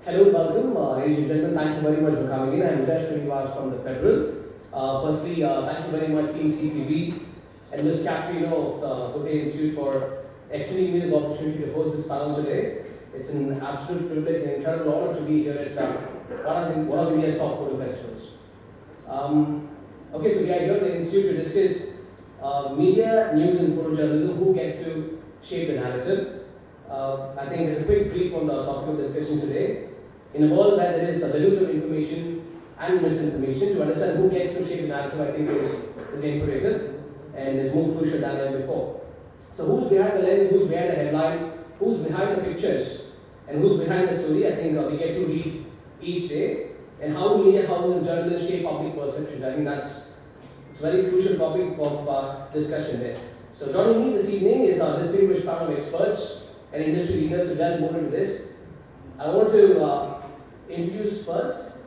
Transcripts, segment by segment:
Hello, welcome, ladies and gentlemen. Thank you very much for coming in. I'm Goethe Institut from the Federal. Firstly, thank you very much, Team CPB and Ms. Catherine of the Goethe Institute for extending me this opportunity to host this panel today. It's an absolute privilege and incredible honor to be here at one of India's top photo festivals. Okay, so we are here at the Institute to discuss media, news, and photojournalism. Who gets to shape the narrative? I think there's a quick brief on the topic of discussion today. In a world where there is a deluge of information and misinformation, to understand who gets to shape the narrative, I think is imperative and is more crucial than ever before. So who's behind the lens, who's behind the headline, who's behind the pictures, and who's behind the story, I think we get to read each day. And how do media houses and journalists shape public perception? I think it's a very crucial topic of discussion there. So joining me this evening is our distinguished panel of experts and industry leaders to delve more into this. I want to introduce first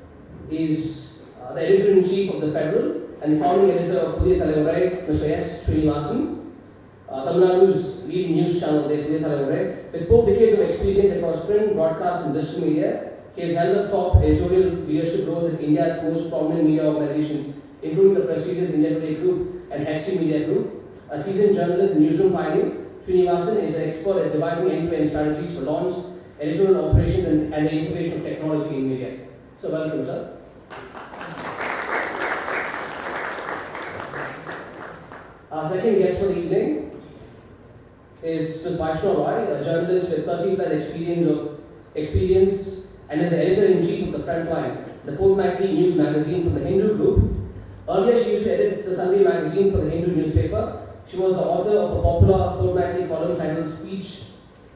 is the editor-in-chief of the Federal and the founding editor of Pudhiya Thalaimurai, Mr. S. Srinivasan, Tamil Nadu's leading news channel, Pudhiya Thalaimurai. With 4 decades of experience across print, broadcast, and digital media, he has held up top editorial leadership roles at India's most prominent media organizations, including the prestigious India Today Group and HC Media Group. A seasoned journalist and newsroom pioneer, Srinivasan is an expert at devising end-to-end strategies for launch, editorial operations, and the integration of technology in media. So welcome, sir. Our second guest for the evening is Ms. Vaishnav Roy, a journalist with 30 plus experience and is the editor-in-chief of the Frontline, the fortnightly news magazine from the Hindu Group. Earlier, she used to edit the Sunday magazine for the Hindu newspaper. She was the author of a popular fortnightly column titled Speech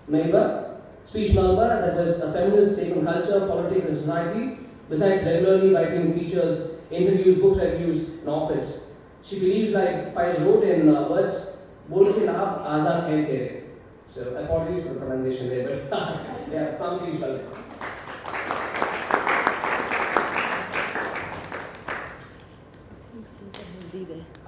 Melba, that was a feminist take on culture, politics, and society, besides regularly writing features, interviews, book reviews, and op-eds. She believes, like Faiz wrote in words, "Bol ke laab azad hai tere." So apologies for the pronunciation there, but yeah, come please welcome.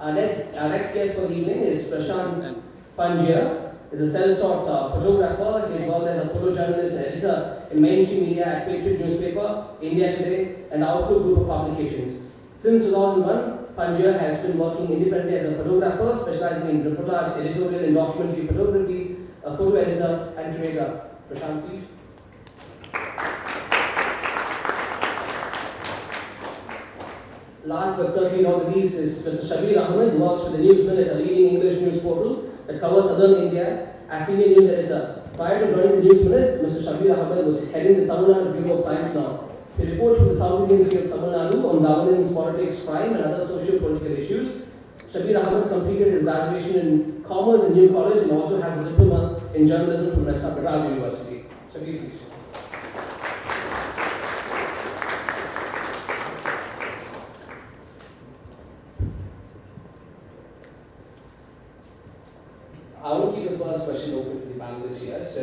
Our next guest for the evening is Prashant Panjia. He is a self-taught photographer. He has worked as a photojournalist and editor in mainstream media at Patriot Newspaper, India Today, and Outlook Group of Publications. Since 2001, Panjia has been working independently as a photographer, specializing in reportage, editorial, and documentary photography, a photo editor, and curator. Prashant, please. Last but certainly not the least is Mr. Shabir Ahmed, who works with the News Mill at a leading English news portal that covers southern India as senior news editor. Prior to joining the News Minute, Mr. Shabir Ahmed was heading the Tamil Nadu Bureau of Times Now. He reports from the South Indian State of Tamil Nadu on governance, politics, crime, and other socio-political issues. Shabir Ahmed completed his graduation in Commerce in New College and also has a diploma in journalism from Madras University. Shabir, please. I want to keep the first question open for the panelists here. So,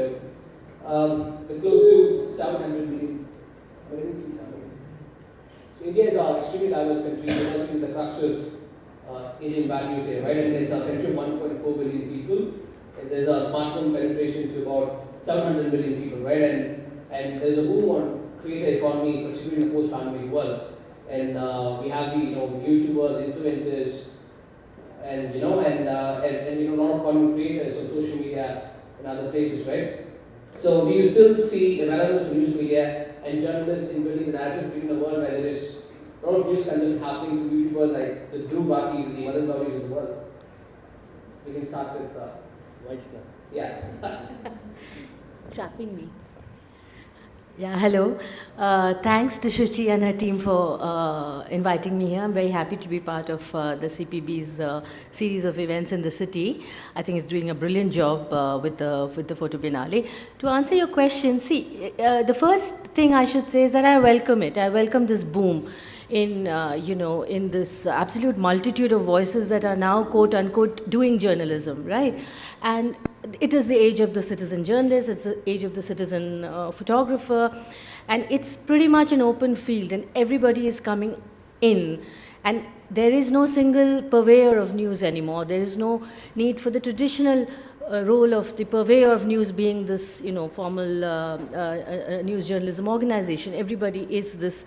we're close to 700 million people. So, India is an extremely diverse country. Diversity is the crux of Indian values here, right? I mean, it's a country of 1.4 billion people. There's a smartphone penetration to about 700 million people, right? And there's a boom on creator economy, particularly in the post-pandemic world. And we have the YouTubers, influencers, and a lot of content creators on social media and other places, right? So do you still see a relevance for news media and journalists in building the narrative in a world where there is a lot of news content happening to YouTubers like the Dhruv Bhatis and the Madan Gauris of the world? We can start with Vaishnav. Yeah. Trapping me. Yeah, hello. Thanks to Shuchi and her team for inviting me here. I'm very happy to be part of the CPB's series of events in the city. I think it's doing a brilliant job with the Photo Biennale. To answer your question, see, the first thing I should say is that I welcome it. I welcome this boom in in this absolute multitude of voices that are now quote unquote doing journalism, right? And it is the age of the citizen journalist, it's the age of the citizen photographer, and it's pretty much an open field and everybody is coming in, and there is no single purveyor of news anymore. There is no need for the traditional role of the purveyor of news being this, formal news journalism organization. Everybody is this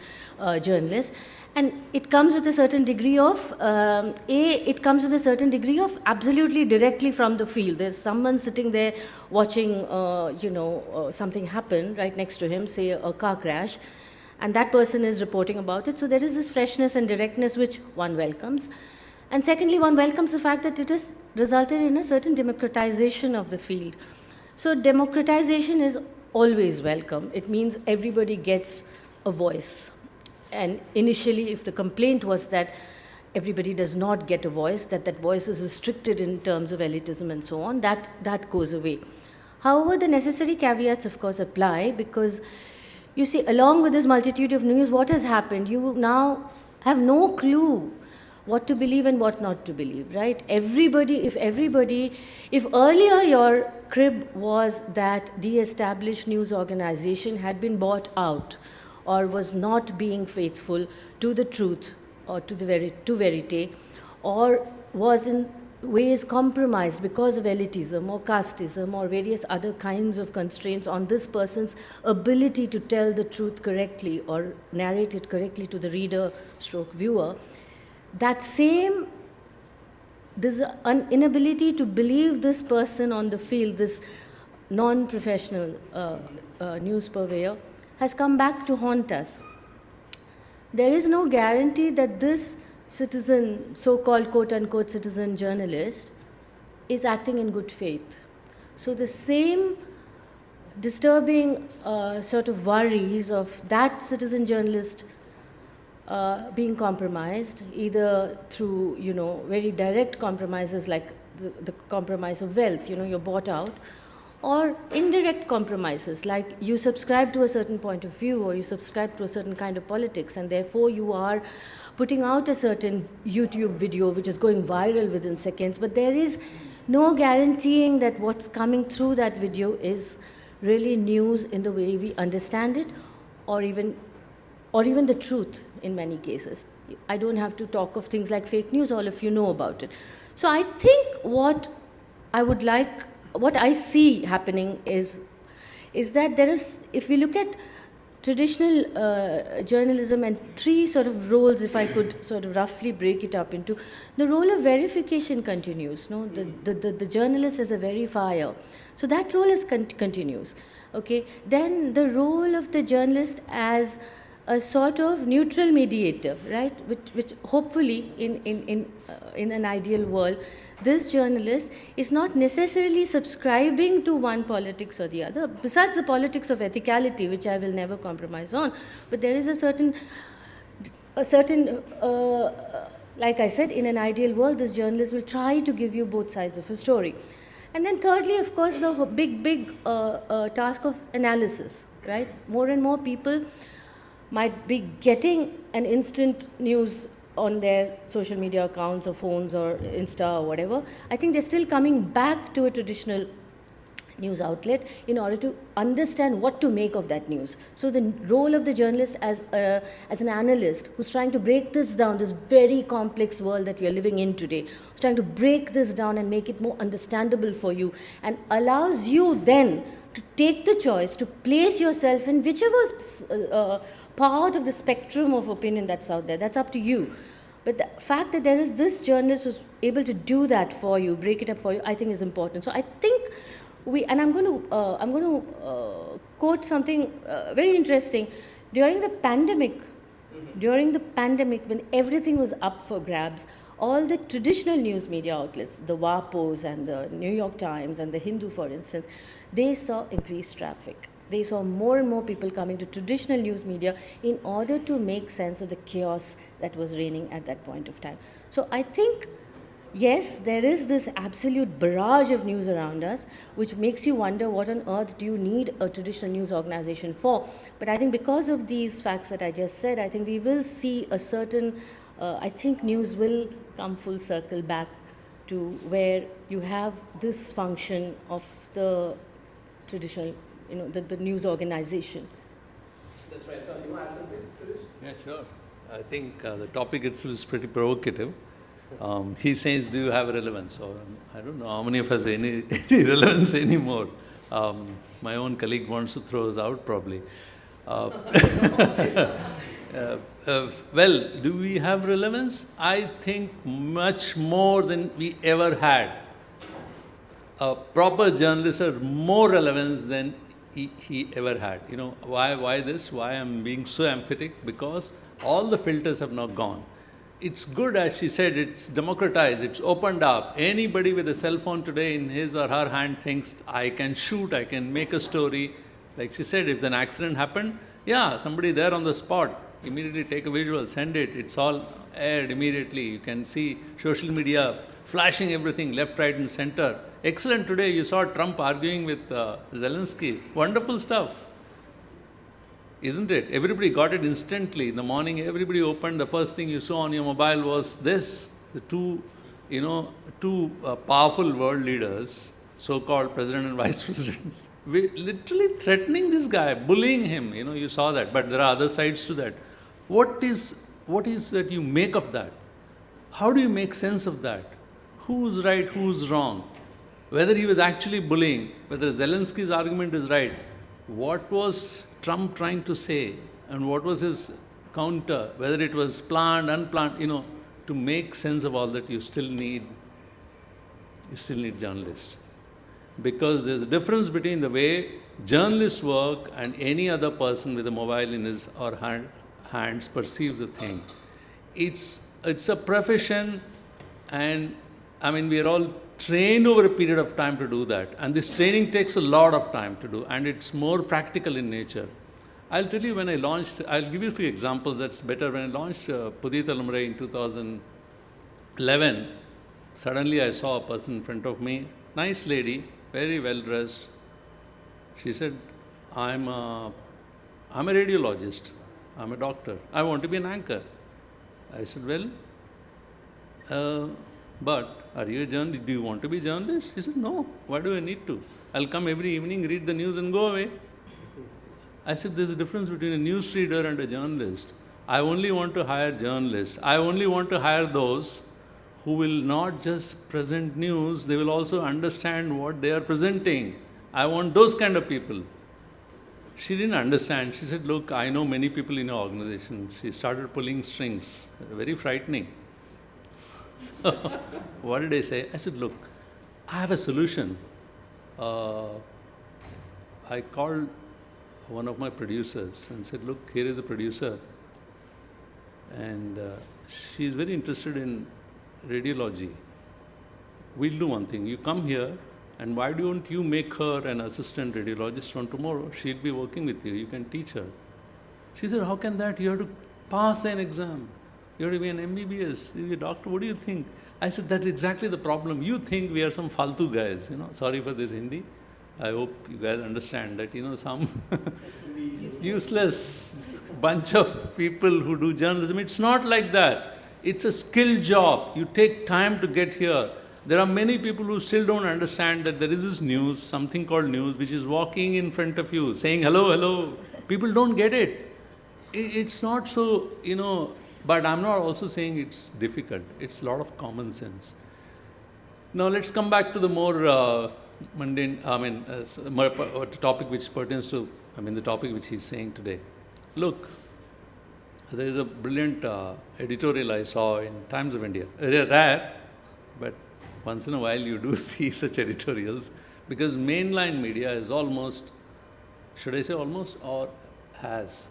journalist. And it comes with a certain degree of, it comes with a certain degree of absolutely directly from the field. There's someone sitting there watching, something happen right next to him, say a car crash, and that person is reporting about it. So there is this freshness and directness which one welcomes. And secondly, one welcomes the fact that it has resulted in a certain democratization of the field. So democratization is always welcome. It means everybody gets a voice. And initially, if the complaint was that everybody does not get a voice, that voice is restricted in terms of elitism and so on, that goes away. However, the necessary caveats, of course, apply, because you see, along with this multitude of news, what has happened? You now have no clue what to believe and what not to believe, right? If earlier your crib was that the established news organization had been bought out or was not being faithful to the truth or to verite, or was in ways compromised because of elitism or casteism or various other kinds of constraints on this person's ability to tell the truth correctly or narrate it correctly to the reader / viewer, that same inability to believe this person on the field, this non-professional news purveyor, has come back to haunt us. There is no guarantee that this citizen, so-called quote-unquote citizen journalist, is acting in good faith. So the same disturbing sort of worries of that citizen journalist being compromised, either through, very direct compromises like the compromise of wealth, you're bought out, or indirect compromises like you subscribe to a certain point of view or you subscribe to a certain kind of politics, and therefore you are putting out a certain YouTube video which is going viral within seconds, but there is no guaranteeing that what's coming through that video is really news in the way we understand it, or even the truth in many cases. I don't have to talk of things like fake news, all of you know about it. So I think what I see happening is that there is, if we look at traditional journalism and three sort of roles, if I could sort of roughly break it up into, the role of verification continues. No, the journalist is a verifier, so that role is continues. Okay, then the role of the journalist as a sort of neutral mediator, right? Which hopefully in an ideal world, this journalist is not necessarily subscribing to one politics or the other, besides the politics of ethicality, which I will never compromise on. But there is a certain, like I said, in an ideal world, this journalist will try to give you both sides of a story. And then thirdly, of course, the big task of analysis, right? More and more people might be getting an instant news on their social media accounts or phones or Insta or whatever. I think they're still coming back to a traditional news outlet in order to understand what to make of that news. So the role of the journalist as an analyst who's trying to break this down, this very complex world that we are living in today, who's trying to break this down and make it more understandable for you, and allows you then to take the choice to place yourself in whichever part of the spectrum of opinion that's out there. That's up to you. But the fact that there is this journalist who's able to do that for you, break it up for you, I think is important. So I think I'm going to quote something very interesting. During the pandemic, when everything was up for grabs, all the traditional news media outlets, the WAPOs and the New York Times and the Hindu, for instance, they saw increased traffic. They saw more and more people coming to traditional news media in order to make sense of the chaos that was reigning at that point of time. So I think, yes, there is this absolute barrage of news around us, which makes you wonder what on earth do you need a traditional news organization for. But I think because of these facts that I just said, I think we will see a certain, I think news will come full circle back to where you have this function of the traditional, the news organization. That's right. So you want to add something to this? Yeah, sure. I think the topic itself is pretty provocative. He says, do you have relevance? Or I don't know how many of us have any relevance anymore. My own colleague wants to throw us out probably. Uh, well, do we have relevance? I think much more than we ever had. Proper journalists are more relevance than he ever had. You know, why this? Why I'm being so emphatic? Because all the filters have now gone. It's good, as she said, it's democratized, it's opened up. Anybody with a cell phone today in his or her hand thinks, I can shoot, I can make a story. Like she said, if an accident happened, yeah, somebody there on the spot, immediately take a visual, send it, it's all aired immediately. You can see social media flashing everything left, right and center. Excellent today, you saw Trump arguing with Zelensky. Wonderful stuff. Isn't it? Everybody got it instantly. In the morning, everybody opened, the first thing you saw on your mobile was this. The two powerful world leaders, so-called president and vice president, literally threatening this guy, bullying him. You know, you saw that. But there are other sides to that. What is that you make of that? How do you make sense of that? Who's right, who's wrong? Whether he was actually bullying, whether Zelensky's argument is right, what was Trump trying to say, and what was his counter, whether it was planned, unplanned, to make sense of all that, you still need journalists. Because there's a difference between the way journalists work and any other person with a mobile in his or her hands perceives a thing. It's a profession, and I mean, we are all trained over a period of time to do that. And this training takes a lot of time to do, and it's more practical in nature. I'll tell you, when I launched, I'll give you a few examples that's better. When I launched Pudhi Talumurai in 2011, suddenly I saw a person in front of me, nice lady, very well dressed. She said, I'm a radiologist, I'm a doctor, I want to be an anchor. I said, well, but are you a journalist? Do you want to be a journalist? He said, no, why do I need to? I'll come every evening, read the news and go away. I said, there's a difference between a newsreader and a journalist. I only want to hire journalists. I only want to hire those who will not just present news, they will also understand what they are presenting. I want those kind of people. She didn't understand. She said, look, I know many people in your organization. She started pulling strings, very frightening. So, what did I say? I said, look, I have a solution. I called one of my producers and said, look, here is a producer. And she is very interested in radiology. We'll do one thing. You come here, and why don't you make her an assistant radiologist from tomorrow? She'll be working with you. You can teach her. She said, how can that? You have to pass an exam. You have to be an MBBS, you're a doctor, what do you think? I said, that's exactly the problem. You think we are some faltu guys, Sorry for this Hindi. I hope you guys understand that, some useless bunch of people who do journalism. It's not like that. It's a skilled job. You take time to get here. There are many people who still don't understand that there is this news, something called news, which is walking in front of you, saying, hello, hello. People don't get it. It's not so, but I'm not also saying it's difficult. It's a lot of common sense. Now let's come back to the more mundane, topic which pertains to, the topic which he's saying today. Look, there is a brilliant editorial I saw in Times of India. Rare, but once in a while you do see such editorials, because mainline media is almost, should I say almost, or has,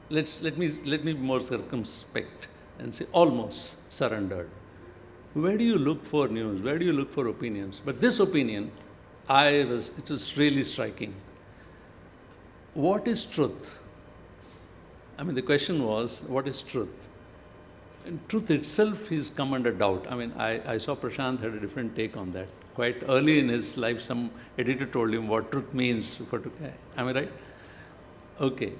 let me be more circumspect and say almost surrendered. Where do you look for news? Where do you look for opinions? But this opinion, it was really striking. What is truth? The question was, what is truth? And truth itself is come under doubt. I saw Prashant had a different take on that. Quite early in his life, some editor told him what truth means. Am I right? Okay.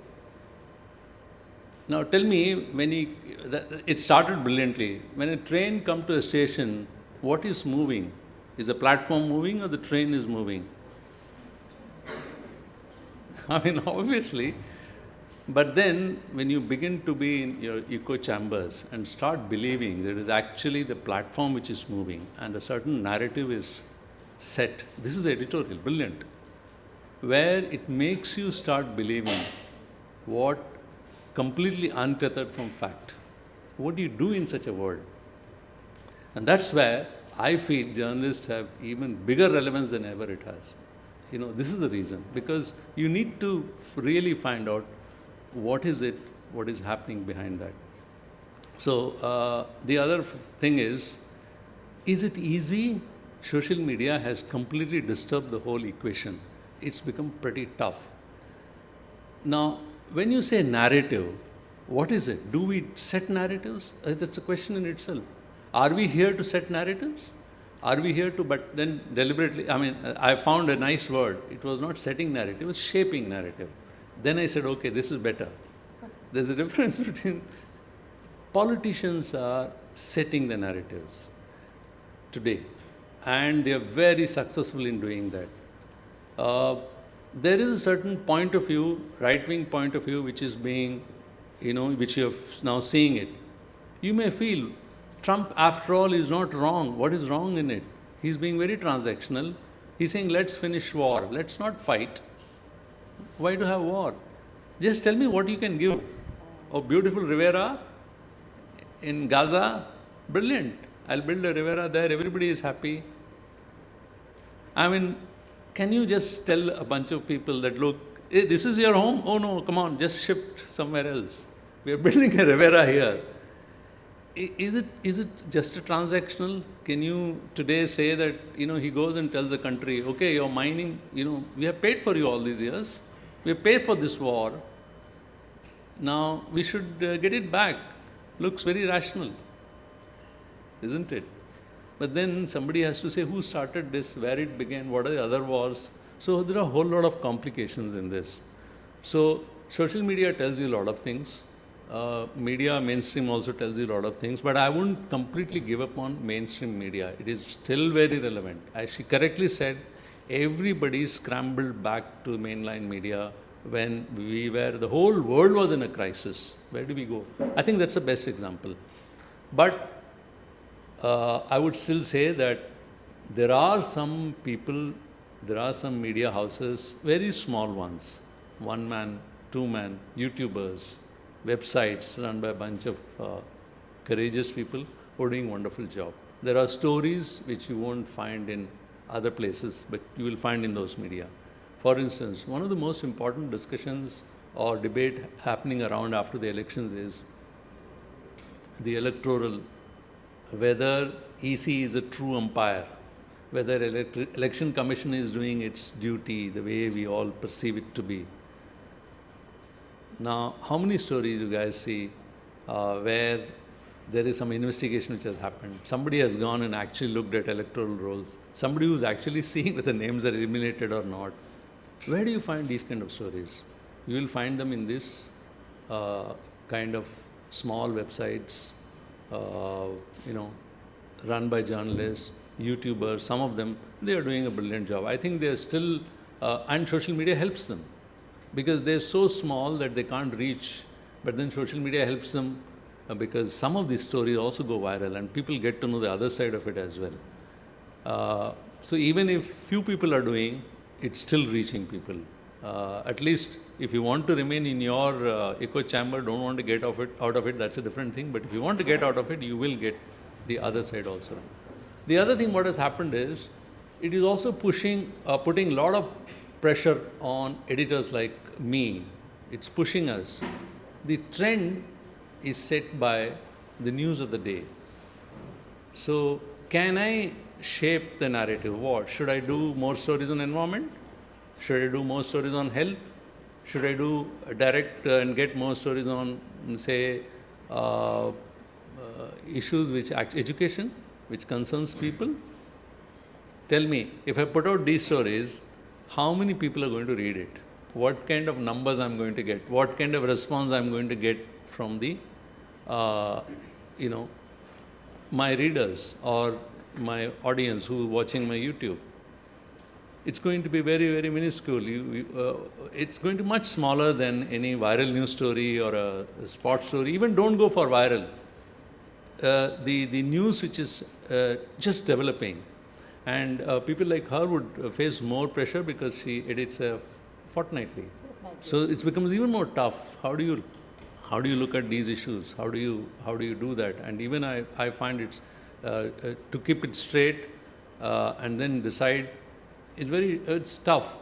Now tell me, it started brilliantly. When a train comes to a station, what is moving? Is the platform moving or the train is moving? Obviously, But then, when you begin to be in your echo chambers and start believing that it is actually the platform which is moving and a certain narrative is set, this is editorial, brilliant, where it makes you start believing what completely untethered from fact. What do you do in such a world? And that's where I feel journalists have even bigger relevance than ever it has. This is the reason, because you need to really find out what is it, what is happening behind that. So the other thing is it easy? Social media has completely disturbed the whole equation. It's become pretty tough. Now, when you say narrative, what is it? Do we set narratives? That's a question in itself. Are we here to set narratives? Are we here to, but then deliberately, I found a nice word. It was not setting narrative, it was shaping narrative. Then I said, okay, this is better. There's a difference between politicians are setting the narratives today, and they are very successful in doing that. There is a certain point of view, right-wing point of view, which is being, which you are now seeing it. You may feel Trump, after all, is not wrong. What is wrong in it? He's being very transactional. He's saying, let's finish war. Let's not fight. Why to have war? Just tell me what you can give. Oh, beautiful Rivera in Gaza, brilliant. I'll build a Rivera there. Everybody is happy. Can you just tell a bunch of people that, look, hey, this is your home? Oh no, come on, just shift somewhere else. We are building a Rivera here. Is it just a transactional? Can you today say that, he goes and tells the country, okay, you're mining, we have paid for you all these years. We have paid for this war. Now we should get it back. Looks very rational, isn't it? But then somebody has to say who started this, where it began, what are the other wars. So there are a whole lot of complications in this. So social media tells you a lot of things. Media, mainstream also tells you a lot of things. But I wouldn't completely give up on mainstream media. It is still very relevant. As she correctly said, everybody scrambled back to mainline media when the whole world was in a crisis. Where do we go? I think that's the best example. But I would still say that there are some people, there are some media houses, very small ones, one man, two man, YouTubers, websites run by a bunch of courageous people who are doing a wonderful job. There are stories which you won't find in other places, but you will find in those media. For instance, one of the most important discussions or debate happening around after the elections is the electoral, whether EC is a true umpire, whether election commission is doing its duty the way we all perceive it to be. Now, how many stories you guys see where there is some investigation which has happened? Somebody has gone and actually looked at electoral rolls. Somebody who's actually seeing whether names are eliminated or not. Where do you find these kind of stories? You will find them in this kind of small websites, run by journalists, YouTubers. Some of them, they are doing a brilliant job. I think they are still, and social media helps them because they're so small that they can't reach. But then social media helps them because some of these stories also go viral and people get to know the other side of it as well. So even if few people are doing, it's still reaching people. At least if you want to remain in your echo chamber, don't want to get out of it, that's a different thing. But if you want to get out of it, you will get the other side also. The other thing what has happened is, it is also putting a lot of pressure on editors like me. It's pushing us. The trend is set by the news of the day. So can I shape the narrative? What? Should I do more stories on environment? Should I do more stories on health? Should I do direct and get more stories on, say, issues which education, which concerns people? Tell me, if I put out these stories, how many people are going to read it? What kind of numbers I'm going to get? What kind of response I'm going to get from the, my readers or my audience who is watching my YouTube? it's going to be very, very minuscule. It's going to be much smaller than any viral news story or a sports story. Even don't go for viral. The news which is just developing, and people like her would face more pressure because she edits fortnightly. So it becomes even more tough. How do you look at these issues? How do you do that? And even I find it's to keep it straight and then decide. It's tough.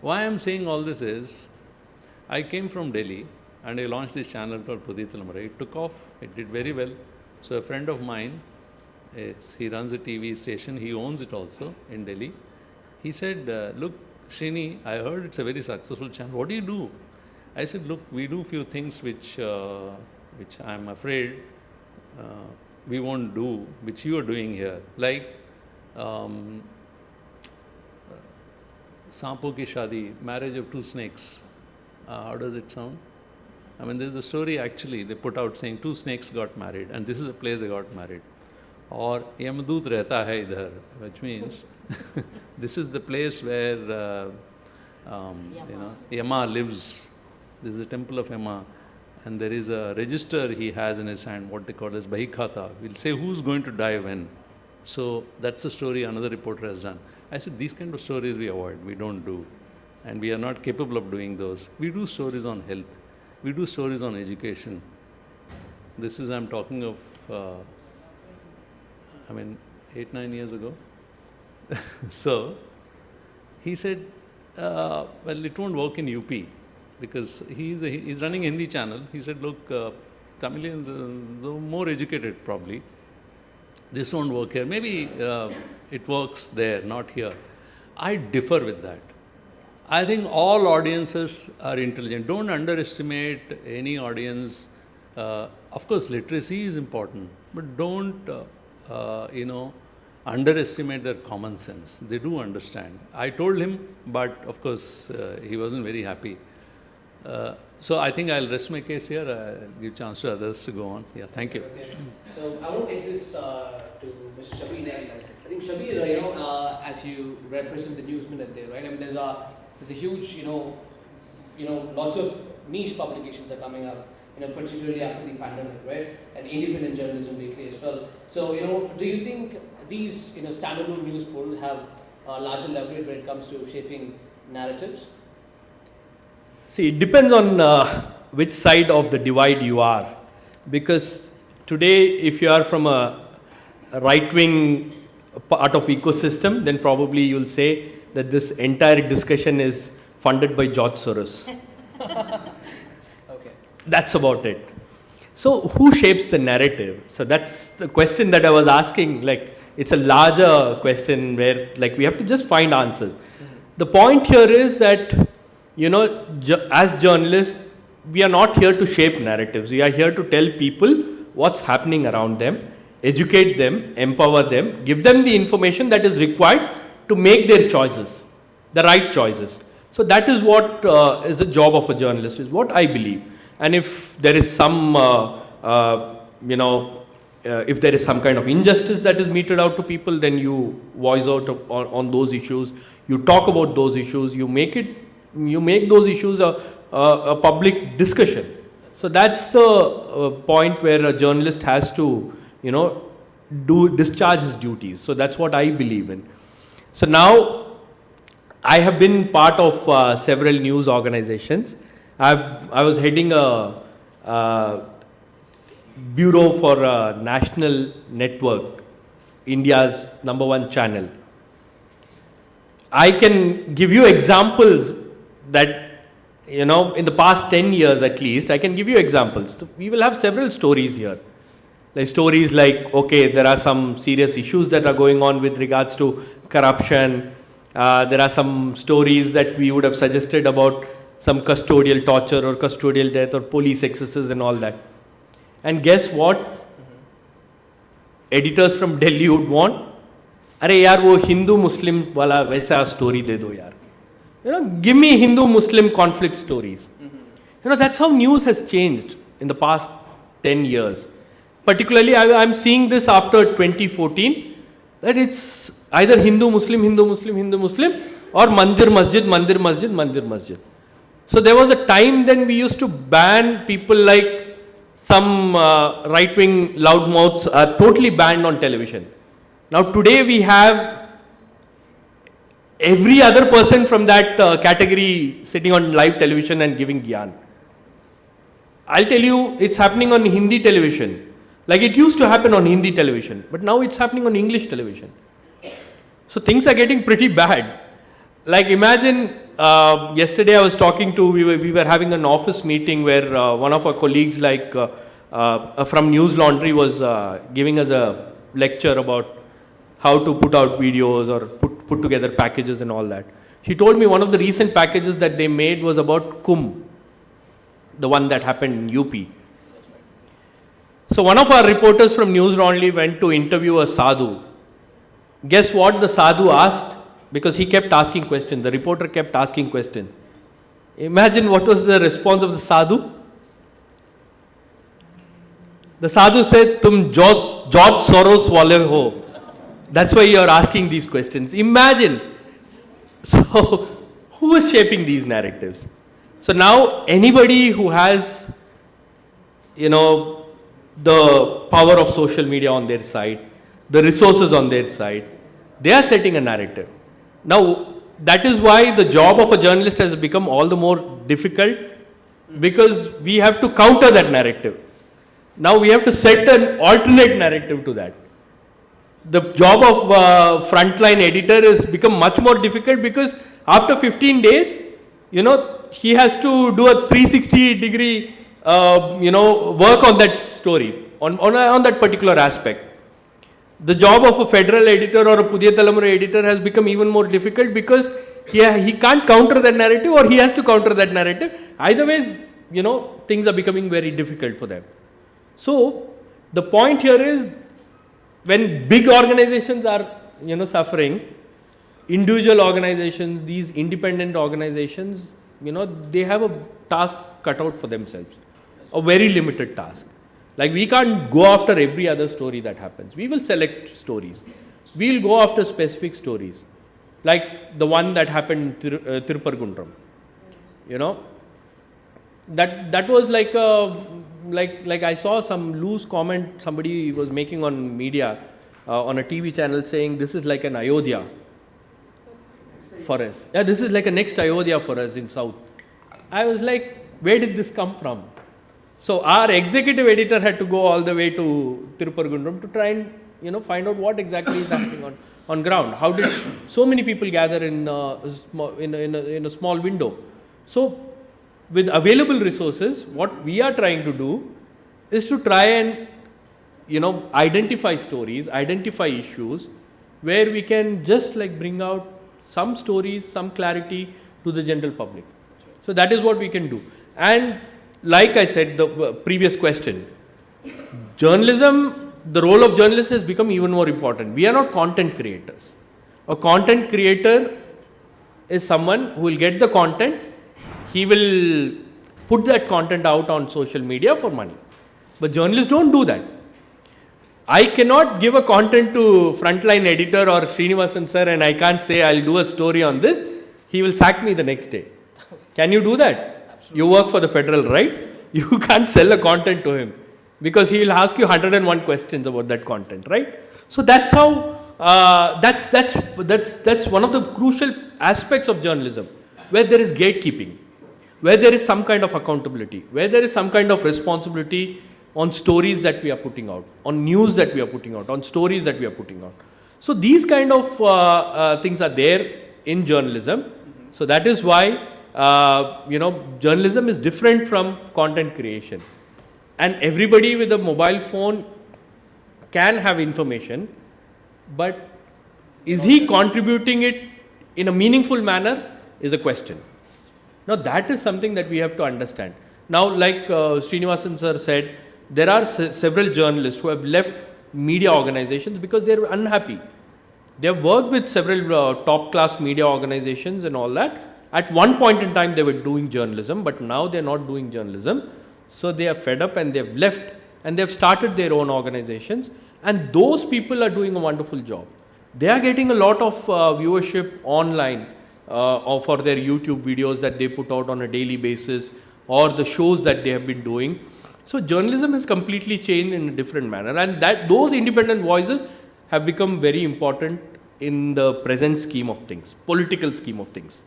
Why I'm saying all this is, I came from Delhi and I launched this channel called Pudhi Thalamura. It took off. It did very well. So a friend of mine, he runs a TV station. He owns it also in Delhi. He said, "Look, Srini, I heard it's a very successful channel. What do you do?" I said, "Look, we do few things which I'm afraid we won't do, which you are doing here, like." Sanpo ki shadi, marriage of two snakes. How does it sound? I mean, there's a story actually they put out saying two snakes got married, and this is a place they got married. Or Yamadut rehta hai idhar, which means this is the place where Yama lives. This is the temple of Yama, and there is a register he has in his hand, what they call as Bahikhata. We'll say who's going to die when. So that's the story another reporter has done. I said, these kind of stories we avoid, we don't do. And we are not capable of doing those. We do stories on health. We do stories on education. This is, I'm talking of, 8-9 years ago. So, he said, well, it won't work in UP because he's running a Hindi channel. He said, look, Tamilians are more educated probably. This won't work here. Maybe it works there, not here. I differ with that. I think all audiences are intelligent. Don't underestimate any audience. Of course, literacy is important, but don't, underestimate their common sense. They do understand. I told him, but of course, he wasn't very happy. So I think I'll rest my case here. I'll give chance to others to go on. Yeah, thank you. Okay. So I want to take this to Mr. Shabir next. I think Shabir, as you represent the news minute there, right? I mean, there's a huge, lots of niche publications are coming up, particularly after the pandemic, right? And independent journalism lately as well. So, do you think these, standalone news portals have a larger leverage when it comes to shaping narratives? See, it depends on which side of the divide you are. Because today, if you are from a right-wing part of ecosystem, then probably you'll say that this entire discussion is funded by George Soros. Okay. That's about it. So, who shapes the narrative? So, that's the question that I was asking. Like, it's a larger question where, like, we have to just find answers. Mm-hmm. The point here is that, as journalists, we are not here to shape narratives. We are here to tell people what's happening around them, educate them, empower them, give them the information that is required to make their choices, the right choices. So that is what is the job of a journalist, is what I believe. And if there is some, if there is some kind of injustice that is meted out to people, then you voice out on those issues. You talk about those issues. You make those issues a public discussion. So that's the point where a journalist has to, discharge his duties. So that's what I believe in. So now I have been part of several news organizations. I was heading a bureau for a national network, India's #1 channel. I can give you examples that, in the past 10 years at least, I can give you examples. So we will have several stories here. Like stories like, okay, there are some serious issues that are going on with regards to corruption. There are some stories that we would have suggested about some custodial torture or custodial death or police excesses and all that. And guess what? Editors from Delhi would want, अरे यार वो हिंदू मुस्लिम वाला वैसा story दे दो यार. Give me Hindu-Muslim conflict stories. That's how news has changed in the past 10 years. Particularly, I'm seeing this after 2014, that it's either Hindu-Muslim, Hindu-Muslim, Hindu-Muslim, or mandir masjid, mandir masjid, mandir masjid. So there was a time then we used to ban people like some right-wing loudmouths are totally banned on television. Now today we have every other person from that category sitting on live television and giving gyan. I'll tell you, it's happening on Hindi television. Like it used to happen on Hindi television, but now it's happening on English television. So things are getting pretty bad. Like imagine, yesterday I was talking to, we were having an office meeting where one of our colleagues like from News Laundry was giving us a lecture about how to put out videos or put together packages and all that. She told me one of the recent packages that they made was about Kumbh, the one that happened in UP. So one of our reporters from News Laundry went to interview a sadhu. Guess what the sadhu asked? Because he kept asking questions. The reporter kept asking questions. Imagine what was the response of the sadhu. The sadhu said, "Tum George Soros wale ho." That's why you are asking these questions. Imagine. So, who is shaping these narratives? So now anybody who has, the power of social media on their side, the resources on their side, they are setting a narrative. Now, that is why the job of a journalist has become all the more difficult, because we have to counter that narrative. Now we have to set an alternate narrative to that. The job of frontline editor has become much more difficult, because after 15 days, he has to do a 360-degree work on that story, on that particular aspect. The job of a federal editor or a Pudhiya Talamura editor has become even more difficult, because he can't counter that narrative, or he has to counter that narrative. Either ways, things are becoming very difficult for them. So the point here is, when big organizations are suffering, individual organizations, these independent organizations, they have a task cut out for themselves, a very limited task. Like we can't go after every other story that happens. We will select stories. We'll go after specific stories, like the one that happened in Tirupurgundram. That was like I saw some loose comment somebody was making on media, on a TV channel, saying this is like an Ayodhya for us. Yeah, this is like a next Ayodhya for us in South. I was like, where did this come from? So our executive editor had to go all the way to Tirupurgundram to try and find out what exactly is happening on ground. How did so many people gather in a small window? So with available resources, what we are trying to do is to try and identify stories, identify issues where we can just like bring out some stories, some clarity to the general public. So that is what we can do. And like I said, the previous question, journalism, the role of journalists has become even more important. We are not content creators. A content creator is someone who will get the content, he will put that content out on social media for money. But journalists don't do that. I cannot give a content to frontline editor or Srinivasan sir and I can't say I'll do a story on this. He will sack me the next day. Can you do that? Absolutely. You work for the federal, right? You can't sell a content to him because he will ask you 101 questions about that content, right? So that's how, that's one of the crucial aspects of journalism, where there is gatekeeping, where there is some kind of accountability, where there is some kind of responsibility on stories that we are putting out, on news that we are putting out, on stories that we are putting out. So these kind of things are there in journalism. So that is why, journalism is different from content creation. And everybody with a mobile phone can have information, but is he contributing it in a meaningful manner is a question. Now that is something that we have to understand. Now like Srinivasan sir said, there are several journalists who have left media organizations because they are unhappy. They have worked with several top class media organizations and all that. At one point in time they were doing journalism, but now they are not doing journalism. So they are fed up and they have left and they have started their own organizations, and those people are doing a wonderful job. They are getting a lot of viewership online. or for their YouTube videos that they put out on a daily basis, or the shows that they have been doing. So journalism has completely changed in a different manner, and that those independent voices have become very important in the present scheme of things, political scheme of things.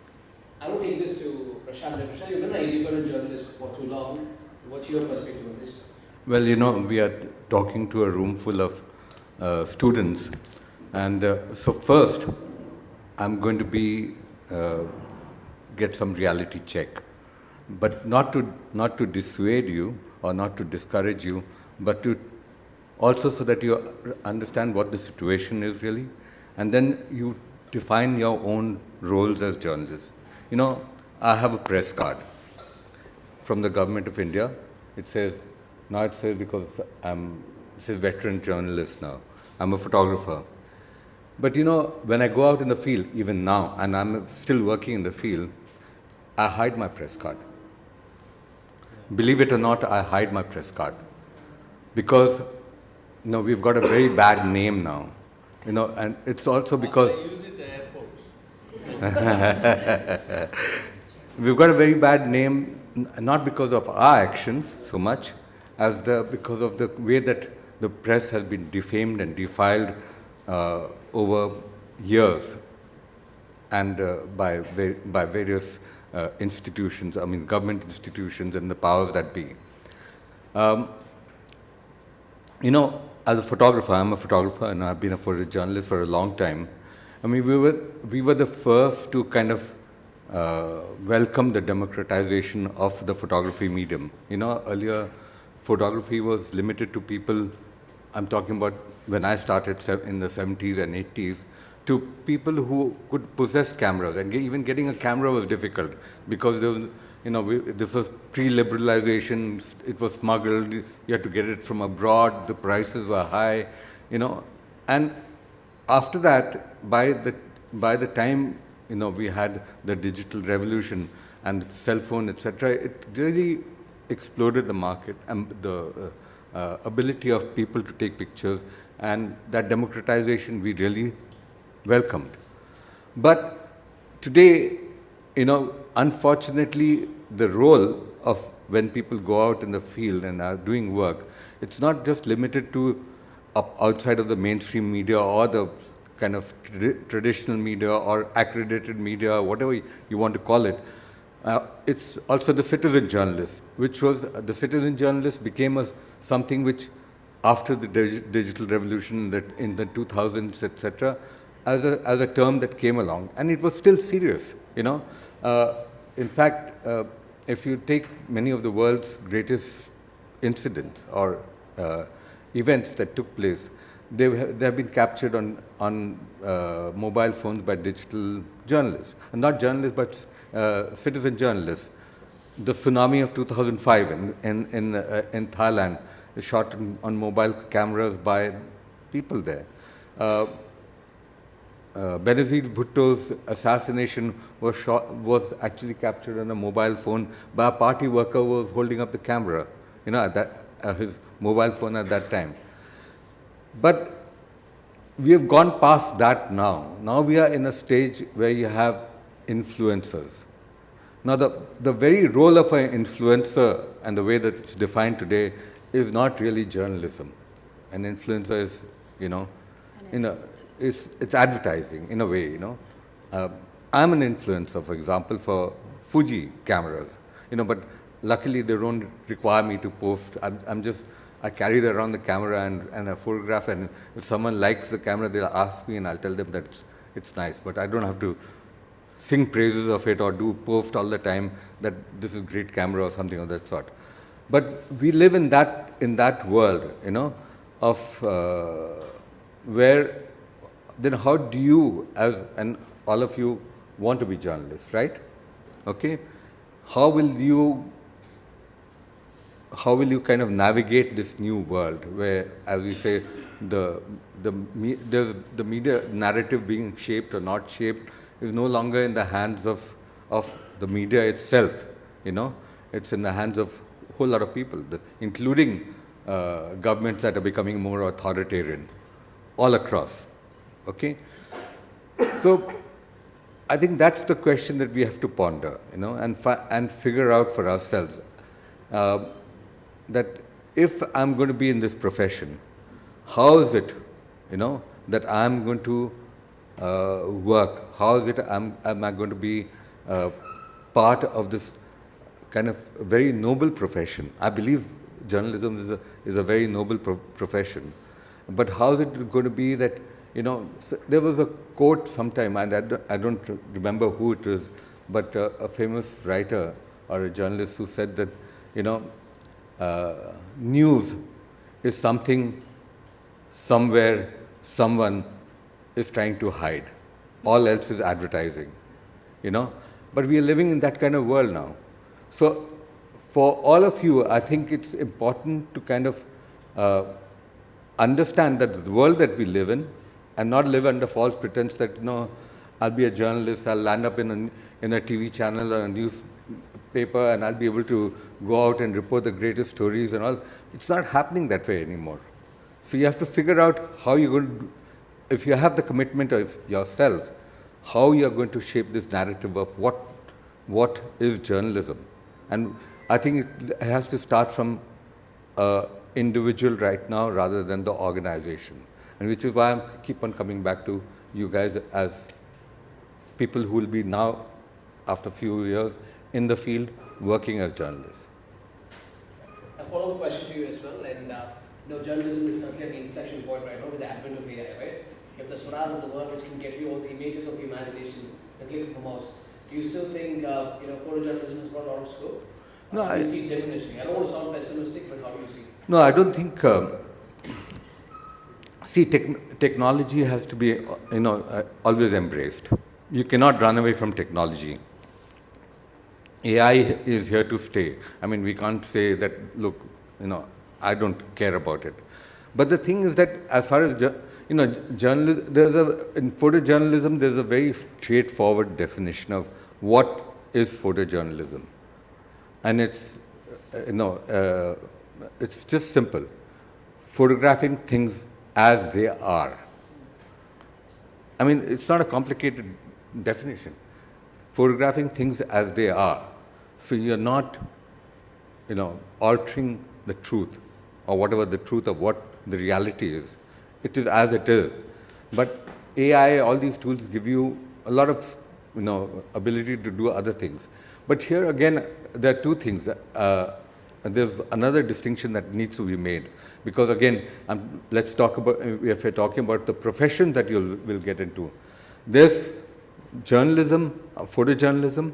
I will take this to Prashant. Prashant, you've been an independent journalist for too long. What's your perspective on this? Well, you know, we are talking to a room full of students, and so first, I'm going to get some reality check, but not to dissuade you or not to discourage you, but to also so that you understand what the situation is really, and then you define your own roles as journalists. You know, I have a press card from the government of India. It says because it says veteran journalist now. I'm a photographer. But you know, when I go out in the field, even now, and I'm still working in the field, I hide my press card. Believe it or not, I hide my press card. Because, you know, we've got a very bad name now. You know, and it's also because... I use it at airports. We've got a very bad name, not because of our actions so much, as because of the way that the press has been defamed and defiled over years, and by various institutions, I mean government institutions and the powers that be. You know, as a photographer, I'm a photographer and I've been a photojournalist for a long time. I mean, we were the first to kind of welcome the democratization of the photography medium. You know, earlier photography was limited to people, I'm talking about when I started in the 70s and 80s, to people who could possess cameras, and even getting a camera was difficult because there was, you know, this was pre-liberalization, it was smuggled, you had to get it from abroad, the prices were high, you know, and after that, by the time, you know, we had the digital revolution and cell phone, etc., it really exploded the market and the ability of people to take pictures, and that democratization we really welcomed. But today, you know, unfortunately, the role of when people go out in the field and are doing work, it's not just limited to outside of the mainstream media or the kind of traditional media or accredited media, whatever you want to call it. It's also the citizen journalist, which was the citizen journalist became something which, after the digital revolution in the 2000s, etc., as a term that came along, and it was still serious. You know, in fact, if you take many of the world's greatest incidents or events that took place, they have been captured on mobile phones by digital journalists, and not journalists but citizen journalists. The tsunami of 2005 in Thailand is shot on mobile cameras by people there. Benazir Bhutto's assassination was actually captured on a mobile phone by a party worker who was holding up the camera, you know, his mobile phone at that time. But we have gone past that now. Now we are in a stage where you have influencers. Now the very role of an influencer and the way that it's defined today is not really journalism. An influencer is, you know, it's advertising in a way, you know. I'm an influencer, for example, for Fuji cameras, you know, but luckily they don't require me to post. I carry around the camera and a photograph, and if someone likes the camera, they'll ask me and I'll tell them that it's nice, but I don't have to sing praises of it or post all the time that this is great camera or something of that sort. But we live in that world, you know, of where then how do you, and all of you want to be journalists, right? Okay, how will you kind of navigate this new world where, as we say, the media narrative being shaped or not shaped is no longer in the hands of the media itself, you know, it's in the hands of a whole lot of people, including governments that are becoming more authoritarian all across, okay? So I think that's the question that we have to ponder, and figure out for ourselves that if I'm going to be in this profession, how is it, that I'm going to work? How is it am I going to be part of this kind of very noble profession? I believe journalism is a very noble profession. But how is it going to be that, there was a quote sometime, and I don't remember who it is, but a famous writer or a journalist who said that, news is something somewhere someone is trying to hide. All else is advertising, But we are living in that kind of world now. So for all of you, I think it's important to kind of understand that the world that we live in, and not live under false pretense that, I'll be a journalist, I'll land up in a TV channel or a newspaper, and I'll be able to go out and report the greatest stories and all. It's not happening that way anymore. So you have to figure out how you're going to, if you have the commitment of yourself, how you're going to shape this narrative of what is journalism. And I think it has to start from individual right now rather than the organization. And which is why I keep on coming back to you guys as people who will be now, after a few years, in the field working as journalists. A follow-up question to you as well, and journalism is certainly at the inflection point right now with the advent of AI, right? You have the Swaraj of the world which can get you all the images of your imagination, the click of a mouse. Do you still think photojournalism has got a lot of scope? No, I see it diminishing. I don't want to sound pessimistic, but how do you see it? No, I don't think. Technology has to be, always embraced. You cannot run away from technology. AI is here to stay. I mean, we can't say that, look, I don't care about it. But the thing is that as far as, in photojournalism, there's a very straightforward definition of what is photojournalism. And it's, it's just simple. Photographing things as they are. I mean, it's not a complicated definition. Photographing things as they are. So you're not, altering the truth or whatever the truth of what the reality is. It is as it is. But AI, all these tools give you a lot of, ability to do other things. But here again, there are two things. There's another distinction that needs to be made. Because again, let's talk about, if we're talking about the profession that you will get into. There's journalism, photojournalism,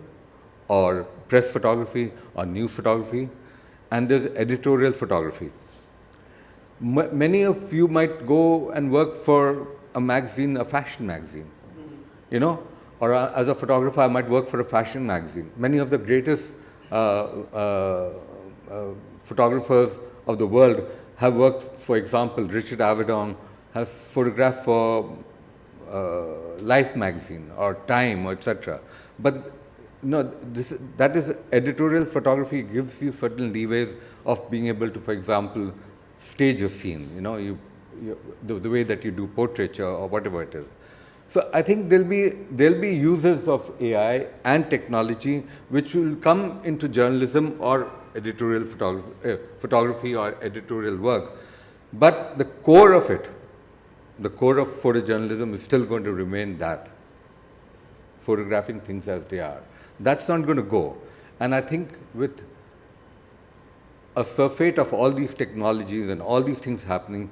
or press photography, or news photography, and there's editorial photography. Many of you might go and work for a magazine, a fashion magazine, or as a photographer, I might work for a fashion magazine. Many of the greatest photographers of the world have worked, for example, Richard Avedon has photographed for Life magazine or Time, or etc. But that is editorial photography gives you certain leeways of being able to, for example, stage a scene. The way that you do portraiture or whatever it is. So I think there'll be uses of AI and technology which will come into journalism or editorial photography or editorial work, but the core of it, the core of photojournalism is still going to remain that, photographing things as they are. That's not going to go. And I think with a surfeit of all these technologies and all these things happening,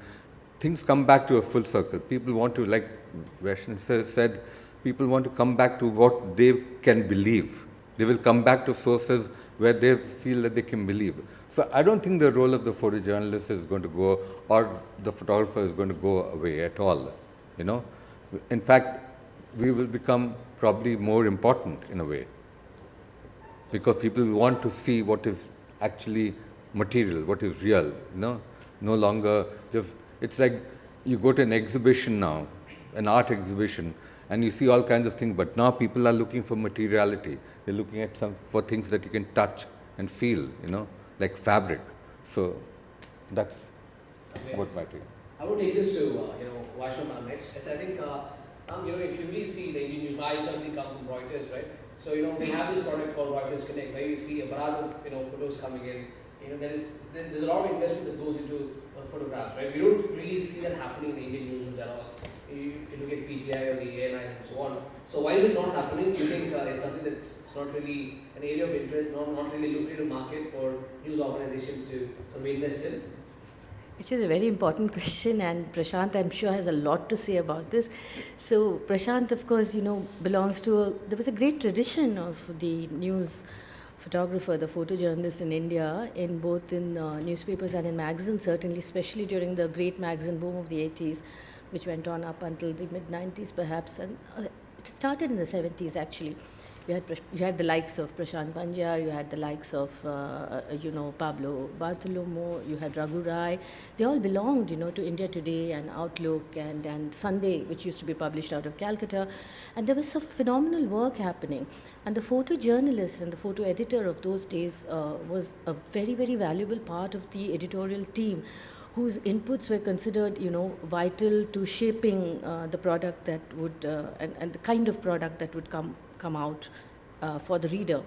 things come back to a full circle. People want to, like Vaishnav said, people want to come back to what they can believe. They will come back to sources where they feel that they can believe. So I don't think the role of the photojournalist is going to go, or the photographer is going to go away at all. In fact, we will become probably more important in a way, because people want to see what is actually material, what is real. No longer just, it's like you go to an exhibition now, an art exhibition, and you see all kinds of things, but now people are looking for materiality. They're looking at for things that you can touch and feel, like fabric. So that's what my take. I want to take this to Vaishnav next. Yes, I think If you really see the Indian news, I certainly come from Reuters, right? So, we have this product called Reuters Connect, where you see a barrage of, photos coming in. There's a lot of investment that goes into photographs, right? We don't really see that happening in the Indian newsrooms at all. If you look at PTI or the ANI and so on. So why is it not happening? Do you think it's something that's not really an area of interest, not really lucrative market for news organizations to sort of invest in? Which is a very important question, and Prashant, I'm sure, has a lot to say about this. So Prashant, of course, belongs to there was a great tradition of the news photographer, the photojournalist in India, in both in newspapers and in magazines, certainly, especially during the great magazine boom of the 80s, which went on up until the mid-90s perhaps, and it started in the 70s actually. You had the likes of Prashant Panjar, you had the likes of Pablo Bartolomeo, you had Raghu Rai. They all belonged to India Today and Outlook and Sunday, which used to be published out of Calcutta, and there was some phenomenal work happening, and the photojournalist and the photo editor of those days was a very, very valuable part of the editorial team, whose inputs were considered, vital to shaping the product that would and the kind of product that would come out for the reader.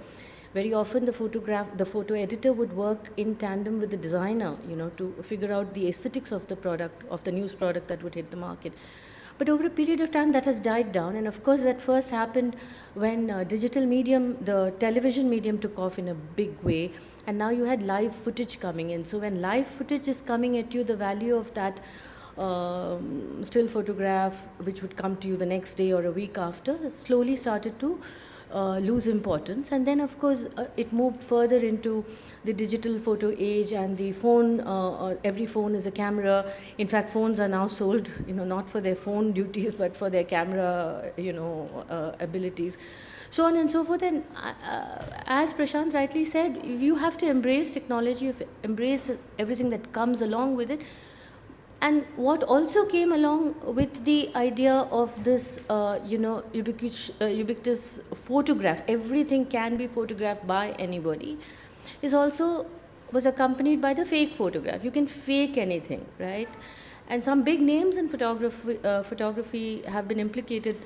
Very often the photo editor would work in tandem with the designer, to figure out the aesthetics of the product, of the news product that would hit the market. But over a period of time that has died down, and of course that first happened when digital medium, the television medium, took off in a big way, and now you had live footage coming in. So when live footage is coming at you, the value of that still photograph, which would come to you the next day or a week after, slowly started to lose importance. And then of course it moved further into the digital photo age, and the phone, every phone is a camera. In fact, phones are now sold, not for their phone duties, but for their camera, abilities, so on and so forth. And as Prashant rightly said, you have to embrace technology, embrace everything that comes along with it. And what also came along with the idea of this, ubiquitous photograph, everything can be photographed by anybody, was accompanied by the fake photograph. You can fake anything, right? And some big names in photography have been implicated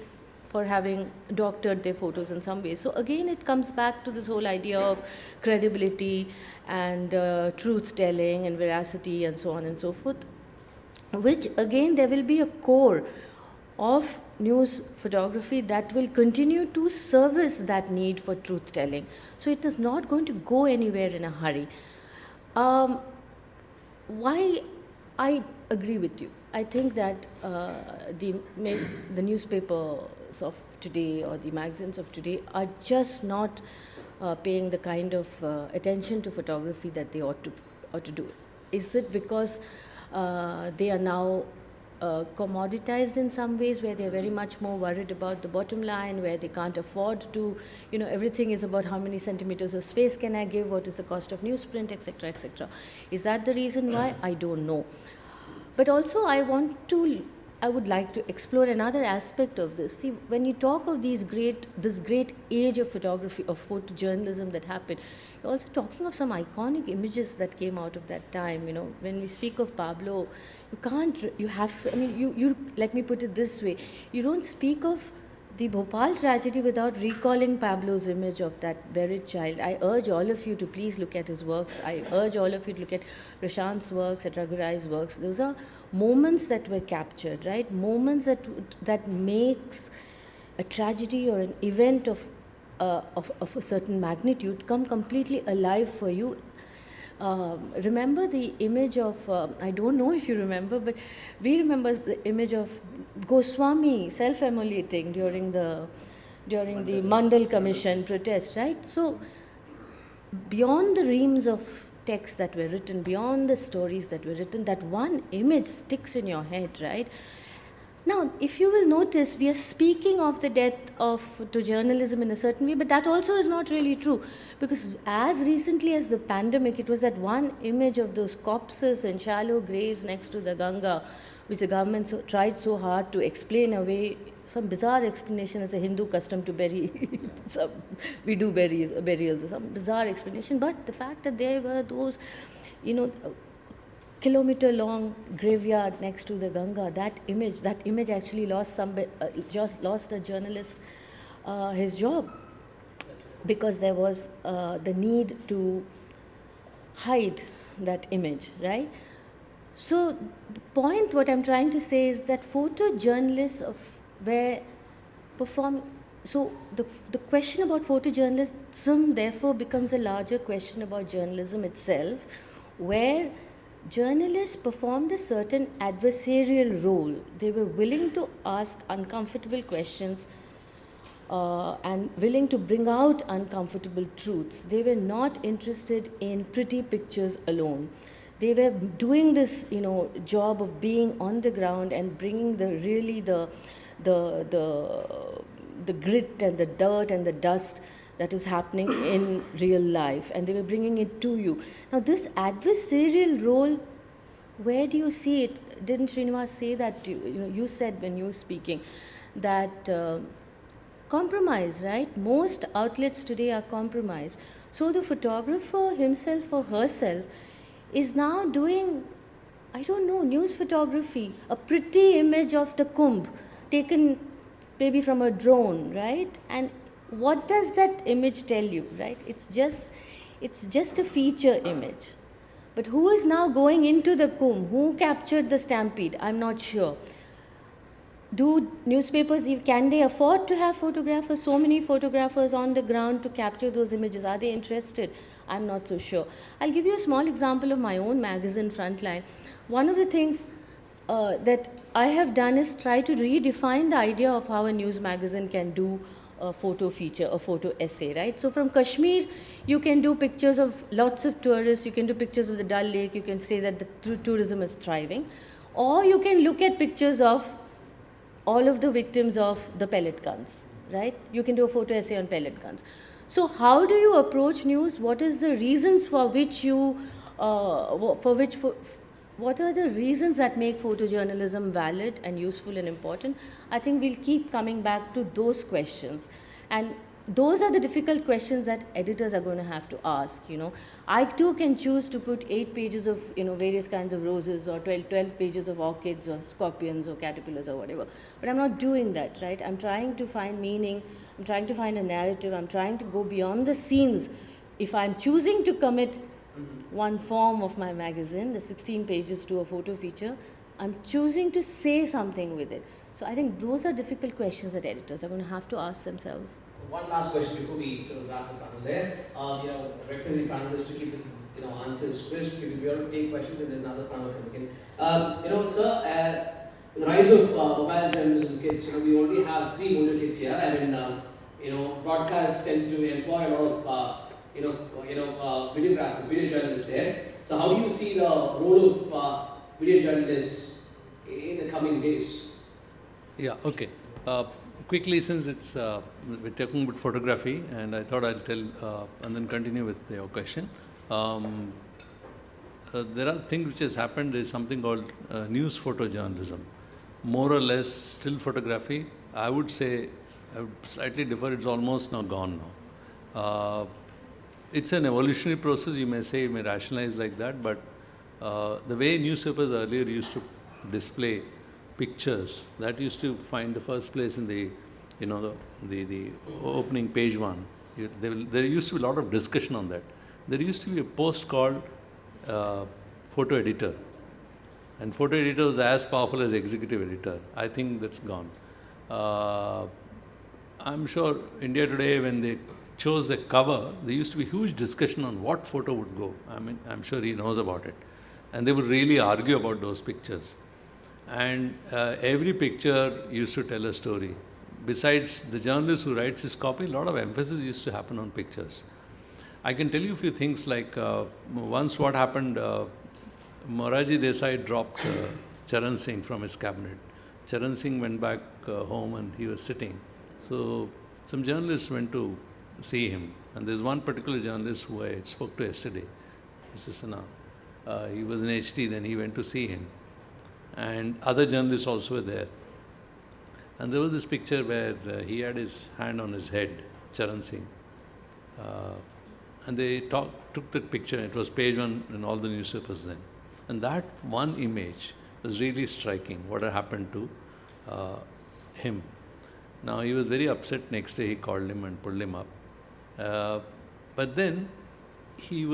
for having doctored their photos in some ways. So again, it comes back to this whole idea of credibility and truth-telling and veracity and so on and so forth, which again there will be a core of news photography that will continue to service that need for truth telling. So it is not going to go anywhere in a hurry. Why I agree with you. I think that the newspapers of today or the magazines of today are just not paying the kind of attention to photography that they ought to do. Is it because they are now commoditized in some ways, where they're very much more worried about the bottom line, where they can't afford to, everything is about how many centimeters of space can I give, what is the cost of newsprint, etc., etc. Is that the reason why? I don't know. But also I would like to explore another aspect of this. See, when you talk of this great age of photography, of photojournalism that happened, you're also talking of some iconic images that came out of that time. When we speak of Pablo, let me put it this way. You don't speak of the Bhopal tragedy without recalling Pablo's image of that buried child. I urge all of you to please look at his works. I urge all of you to look at Prashant's works, at Raghu Rai's works. Those are moments that were captured, right? Moments that makes a tragedy or an event of a certain magnitude come completely alive for you. Remember the image of, I don't know if you remember, but we remember the image of Goswami self-immolating during the Mandal Commission protest, right? So beyond the reams of texts that were written, beyond the stories that were written, that one image sticks in your head, right? Now, if you will notice, we are speaking of the death of photojournalism in a certain way, but that also is not really true, because as recently as the pandemic, it was that one image of those corpses in shallow graves next to the Ganga, which the government tried so hard to explain away, some bizarre explanation as a Hindu custom to bury, we do burials, or some bizarre explanation, but the fact that there were those, kilometer long graveyard next to the Ganga, that image actually just lost a journalist his job, because there was the need to hide that image, right? So the point, what I'm trying to say is that photojournalists were performing. So the question about photojournalism therefore becomes a larger question about journalism itself, where journalists performed a certain adversarial role. They were willing to ask uncomfortable questions and willing to bring out uncomfortable truths. They were not interested in pretty pictures alone. They were doing this, job of being on the ground and bringing the grit and the dirt and the dust that was happening in real life, and they were bringing it to you. Now, this adversarial role, where do you see it? Didn't Srinivas say that? You said when you were speaking that compromise, right? Most outlets today are compromised. So the photographer himself or herself is now doing, I don't know, news photography, a pretty image of the Kumbh taken maybe from a drone, right? And what does that image tell you, right? It's just a feature image. But who is now going into the Kumbh? Who captured the stampede? I'm not sure. Do newspapers, can they afford to have photographers, so many photographers on the ground to capture those images? Are they interested? I'm not so sure. I'll give you a small example of my own magazine, Frontline. One of the things that I have done is try to redefine the idea of how a news magazine can do a photo feature, a photo essay, right? So from Kashmir, you can do pictures of lots of tourists, you can do pictures of the Dal Lake, you can say that the tourism is thriving, or you can look at pictures of all of the victims of the pellet guns, right? You can do a photo essay on pellet guns. So how do you approach news? What is the reasons for which what are the reasons that make photojournalism valid and useful and important? I think we'll keep coming back to those questions. And those are the difficult questions that editors are going to have to ask, I too can choose to put 8 pages of, various kinds of roses, or 12 pages of orchids or scorpions or caterpillars or whatever. But I'm not doing that, right? I'm trying to find meaning. I'm trying to find a narrative. I'm trying to go beyond the scenes. If I'm choosing to commit one form of my magazine, the 16 pages to a photo feature, I'm choosing to say something with it. So I think those are difficult questions that editors are going to have to ask themselves. One last question before we sort of wrap the panel there. Requisite panelists to keep the answers crisp, because we have to take questions and there's another panel coming in. Sir, the rise of mobile journalism kits, we already have 3 mojo kits here. I mean, broadcast tends to employ a lot of videographers, video journalists there. So how do you see the role of video journalists in the coming days? Yeah, okay. Quickly, since it's we're talking about photography, and I thought I'll tell and then continue with your question. There are things which has happened. There is something called news photojournalism. More or less still photography. I would say, I would slightly differ, it's almost now gone now. It's an evolutionary process, you may rationalize like that, but the way newspapers earlier used to display pictures, that used to find the first place in the opening page one. There used to be a lot of discussion on that. There used to be a post called photo editor, and photo editor was as powerful as executive editor. I think that's gone. I'm sure India Today, when they chose a cover, there used to be huge discussion on what photo would go. I mean, I'm sure he knows about it. And they would really argue about those pictures. And every picture used to tell a story. Besides the journalist who writes his copy, a lot of emphasis used to happen on pictures. I can tell you a few things, like once what happened, Moraji Desai dropped Charan Singh from his cabinet. Charan Singh went back home and he was sitting. So some journalists went to see him. And there's one particular journalist who I spoke to yesterday, Mr. Sinha. He was in HT, then he went to see him. And other journalists also were there. And there was this picture where he had his hand on his head, Charan Singh. And they took that picture. It was page one in all the newspapers then. And that one image was really striking, what had happened to him. Now, he was very upset. Next day, he called him and pulled him up. But then, he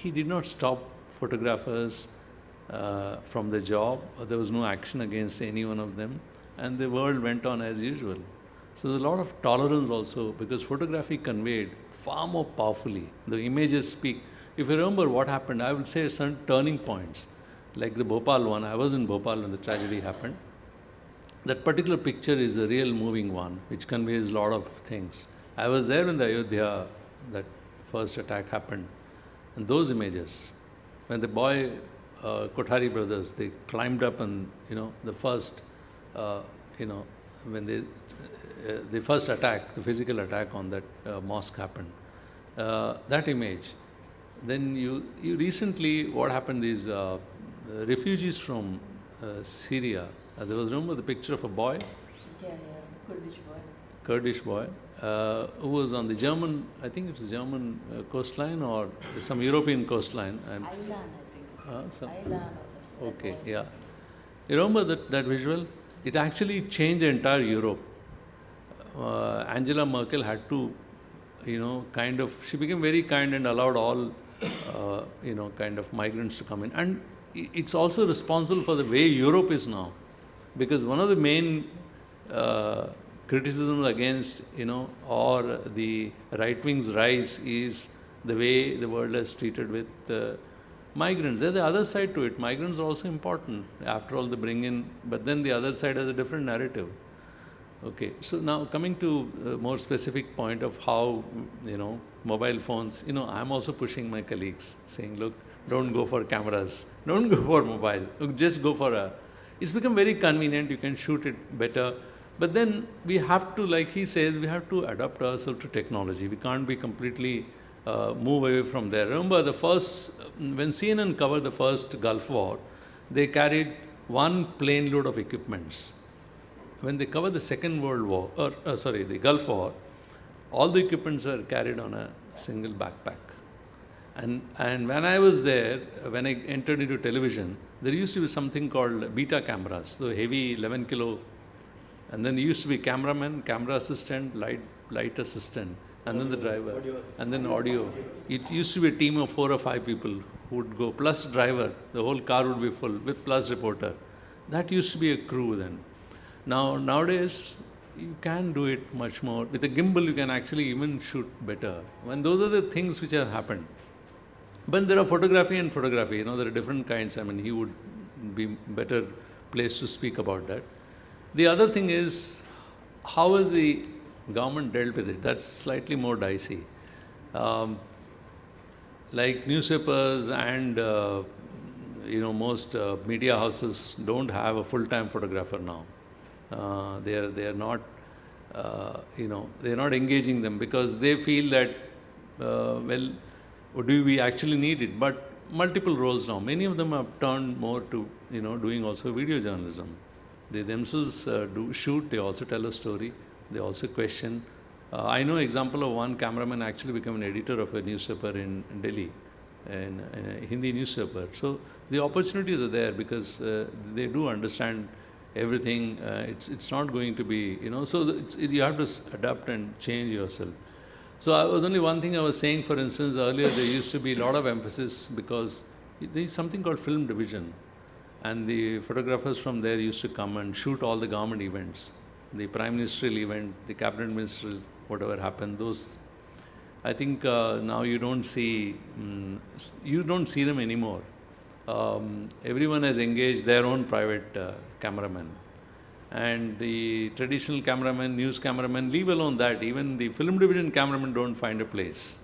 did not stop photographers from the job. There was no action against any one of them. And the world went on as usual. So there's a lot of tolerance also, because photography conveyed far more powerfully. The images speak. If you remember what happened, I would say certain turning points, like the Bhopal one. I was in Bhopal when the tragedy happened. That particular picture is a real moving one, which conveys a lot of things. I was there when the Ayodhya, that first attack happened. And those images, when the boy, Kothari brothers, they climbed up and, the first, when the first attack, the physical attack on that mosque happened. That image. Then you recently, what happened is refugees from Syria. There was, remember the picture of a boy? Yeah, Kurdish boy. Kurdish boy, who was on the German, I think it was German coastline or some European coastline. Aylan, I think. Aylan or something. Okay, yeah. You remember that visual? It actually changed entire Europe. Angela Merkel had to, she became very kind and allowed all, kind of migrants to come in. And it's also responsible for the way Europe is now. Because one of the main criticisms against, or the right wing's rise is the way the world has treated with migrants. There's the other side to it. Migrants are also important. After all, they bring in, but then the other side has a different narrative. Okay, so now coming to a more specific point of how, mobile phones, I'm also pushing my colleagues, saying, look, don't go for cameras, don't go for mobile, look, just go for it's become very convenient, you can shoot it better, but then we have to, like he says, we have to adapt ourselves to technology. We can't be completely move away from there. Remember when CNN covered the first Gulf War, they carried one plane load of equipments. When they covered the Second World War, the Gulf War, all the equipments were carried on a single backpack. And when I was there, when I entered into television, there used to be something called beta cameras, the heavy 11 kilo, and then there used to be cameraman, camera assistant, light assistant, and then the driver, and then audio. It used to be a team of 4 or 5 people who would go, plus driver, the whole car would be full, with plus reporter. That used to be a crew then. Nowadays, you can do it much more. With a gimbal, you can actually even shoot better. And those are the things which have happened. But there are photography and photography, there are different kinds. I mean, he would be better placed to speak about that. The other thing is, how has the government dealt with it? That's slightly more dicey. Like newspapers and, most media houses don't have a full-time photographer now. They are not, they are not engaging them because they feel that, do we actually need it? But multiple roles now. Many of them have turned more to, doing also video journalism. They themselves do shoot, they also tell a story, they also question. I know example of one cameraman actually became an editor of a newspaper in Delhi, in a Hindi newspaper. So the opportunities are there because they do understand everything. It's not going to be, so you have to adapt and change yourself. So I was only one thing I was saying, for instance, earlier there used to be a lot of emphasis because there is something called film division, and the photographers from there used to come and shoot all the government events, the prime ministerial event, the cabinet ministerial, whatever happened, those. I think now you don't see them anymore. Everyone has engaged their own private cameraman. And the traditional cameraman, news cameraman, leave alone that. Even the film division cameramen don't find a place.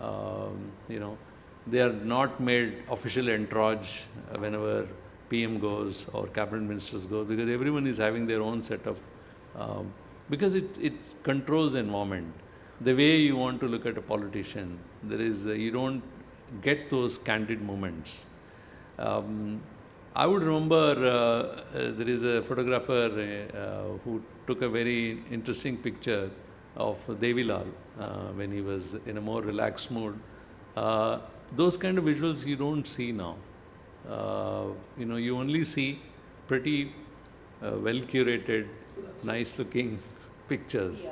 They are not made official entourage whenever PM goes or cabinet ministers go, because everyone is having their own set of, because it controls the environment. The way you want to look at a politician, you don't get those candid moments. I would remember there is a photographer who took a very interesting picture of Devilal when he was in a more relaxed mood. those kind of visuals you don't see now. You only see pretty well curated, nice looking pictures.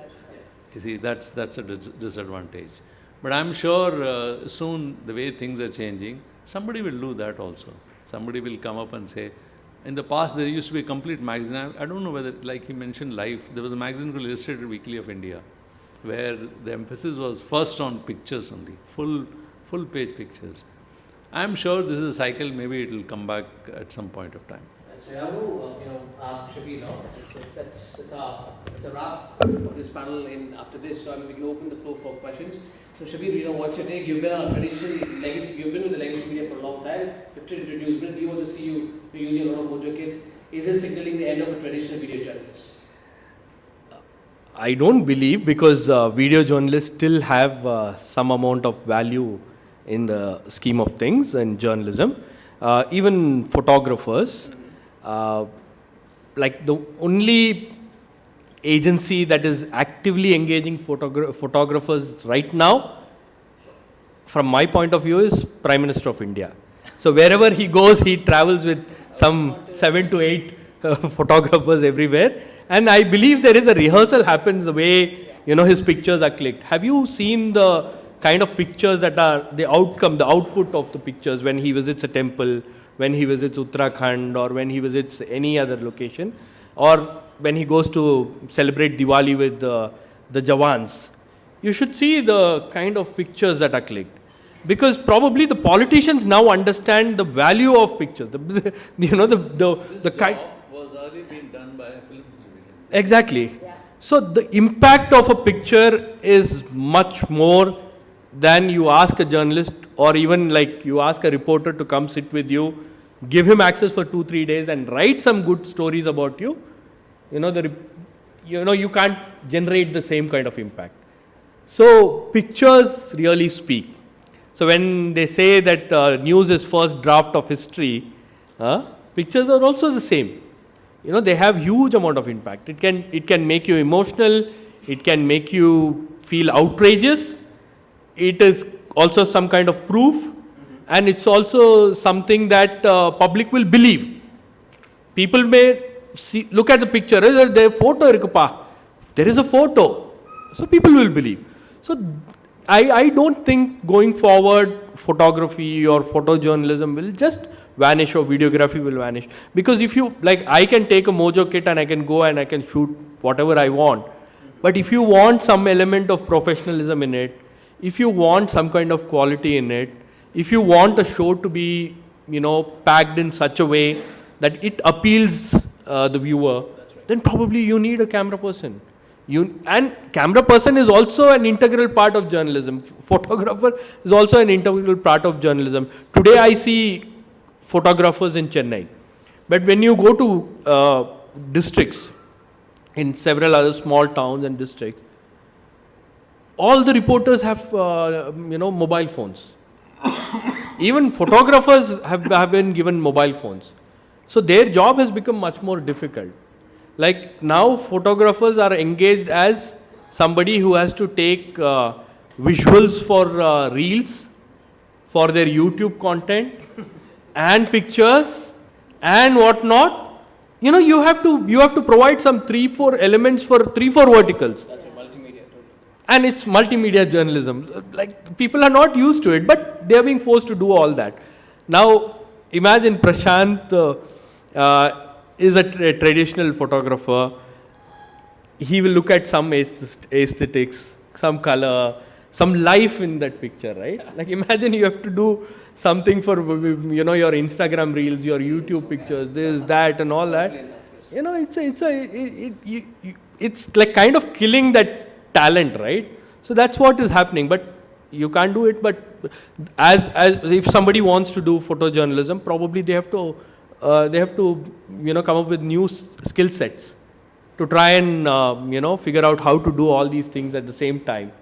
You see, that's a disadvantage. But I'm sure soon, the way things are changing, somebody will do that also. Somebody will come up and say, in the past there used to be a complete magazine. I don't know whether, like he mentioned, Life. There was a magazine called Illustrated Weekly of India, where the emphasis was first on pictures only, full page pictures. I'm sure this is a cycle. Maybe it will come back at some point of time. So I want to ask Shabir now. It's a wrap of this panel. After this, so we can open the floor for questions. So Shabir, what's your take? You've been a traditional legacy. You've been with the legacy media for a long time. You've introduced it. We want to see you using a lot of Mojo kits. Is this signaling the end of a traditional video journalist? I don't believe, because video journalists still have some amount of value in the scheme of things in journalism. Even photographers, like the only agency that is actively engaging photographers right now, from my point of view, is Prime Minister of India. So wherever he goes, he travels with some 7 to 8 photographers everywhere. And I believe there is a rehearsal happens the way, his pictures are clicked. Have you seen the kind of pictures that are the outcome, the output of the pictures when he visits a temple, when he visits Uttarakhand, or when he visits any other location, or when he goes to celebrate Diwali with the Jawans? You should see the kind of pictures that are clicked. Because probably the politicians now understand the value of pictures. The kind was already being done by a film division. Exactly. Yeah. So the impact of a picture is much more than you ask a journalist, or even like you ask a reporter to come sit with you, give him access for 2-3 days and write some good stories about you. You can't generate the same kind of impact. So pictures really speak. So when they say that news is first draft of history, pictures are also the same. They have huge amount of impact. It can make you emotional. It can make you feel outrageous. It is also some kind of proof, and it's also something that public will believe. People may look at the picture. There is a photo, so people will believe. So I don't think going forward photography or photojournalism will just vanish, or videography will vanish. Because if you, I can take a Mojo kit and I can go and I can shoot whatever I want. But if you want some element of professionalism in it, if you want some kind of quality in it, if you want a show to be, packed in such a way that it appeals the viewer, then probably you need a camera person. And camera person is also an integral part of journalism. Photographer is also an integral part of journalism. Today I see photographers in Chennai. But when you go to districts, in several other small towns and districts, all the reporters have, mobile phones. Even photographers have been given mobile phones. So their job has become much more difficult. Like now photographers are engaged as somebody who has to take visuals for reels, for their YouTube content, and pictures and whatnot. You have to provide some 3-4 elements for 3-4 verticals. That's a multimedia. And it's multimedia journalism. Like people are not used to it, but they are being forced to do all that. Now imagine Prashant is a traditional photographer. He will look at some aesthetics, some color, some life in that picture, right? Like imagine you have to do something for your Instagram reels, your YouTube pictures, this, that, and all that. It's like kind of killing that talent, right? So that's what is happening. But you can't do it. But as if somebody wants to do photojournalism, probably they have to come up with new skill sets to try and figure out how to do all these things at the same time.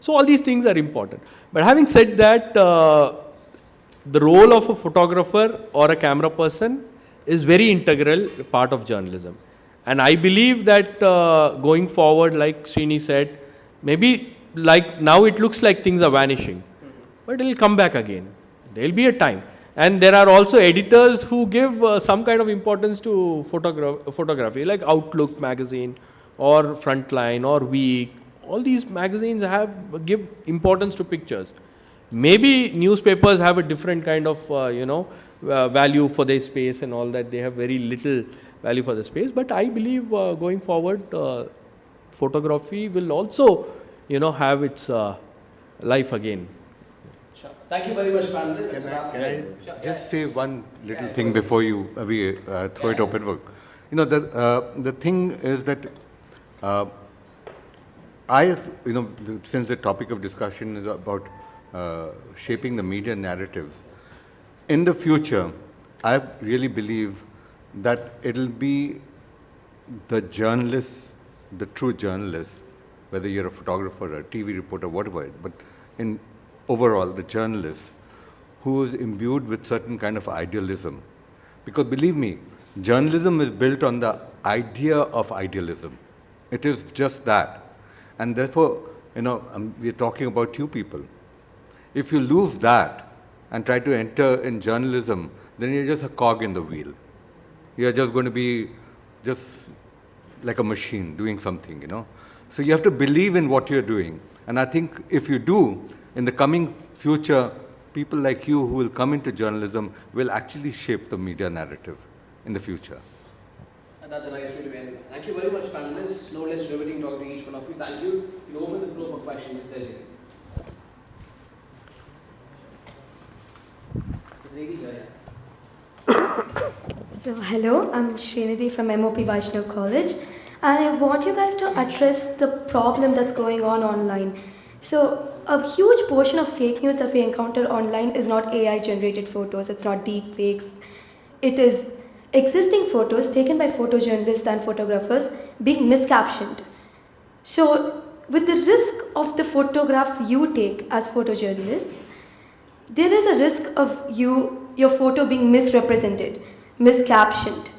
So all these things are important. But having said that, the role of a photographer or a camera person is very integral part of journalism. And I believe that going forward, like Srini said, maybe like now it looks like things are vanishing. but it will come back again. There will be a time. And there are also editors who give some kind of importance to photography, like Outlook magazine or Frontline or Week. All these magazines give importance to pictures. Maybe newspapers have a different kind of value for their space and all that. They have very little value for the space. But I believe going forward, photography will also have its life again. Sure. Thank you very much, panelists. Can I just say one little thing before we throw it open for? The thing is that since the topic of discussion is about shaping the media narratives, in the future, I really believe that it'll be the journalists, the true journalists, whether you're a photographer, a TV reporter, whatever, but in overall, the journalist who is imbued with certain kind of idealism. Because believe me, journalism is built on the idea of idealism. It is just that. And therefore, we're talking about you people. If you lose that and try to enter in journalism, then you're just a cog in the wheel. You're just going to be just like a machine doing something, So you have to believe in what you're doing. And I think if you do, in the coming future, people like you who will come into journalism will actually shape the media narrative in the future. And that's a nice way to end. Thank you very much, panelists. No less riveting talk to each one of you. Thank you. You open the floor for questions if there's any. There's a lady here. So, hello, I'm Srinidhi from MOP Vaishnav College, and I want you guys to address the problem that's going on online. So, a huge portion of fake news that we encounter online is not AI generated photos, it's not deep fakes. It is existing photos taken by photojournalists and photographers being miscaptioned. So, with the risk of the photographs you take as photojournalists, there is a risk of your photo being misrepresented, miscaptioned.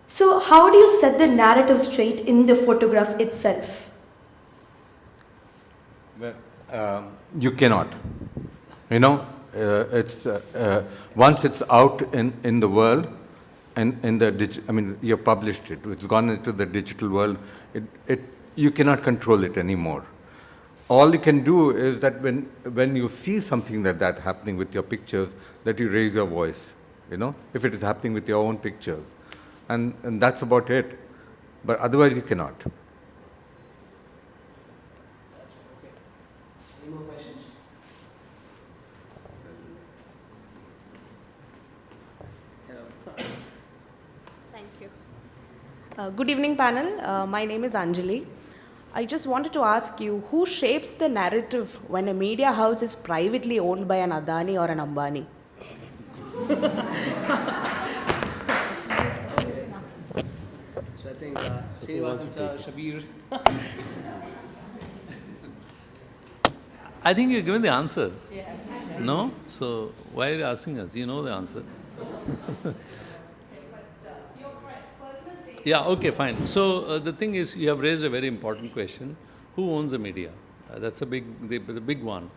So, how do you set the narrative straight in the photograph itself? Well, you cannot. It's once it's out in the world, and you've published it. It's gone into the digital world. You cannot control it anymore. All you can do is that when you see something like that happening with your pictures, that you raise your voice. If it is happening with your own pictures, and that's about it. But otherwise, you cannot. Any more questions? Thank you. Good evening, panel. My name is Anjali. I just wanted to ask you, who shapes the narrative when a media house is privately owned by an Adani or an Ambani? So I think Srinivasan sir, Shabir. I think you've given the answer. Yes. No? So why are you asking us? You know the answer. Yeah, okay, fine. So the thing is, you have raised a very important question. Who owns the media? That's the big one.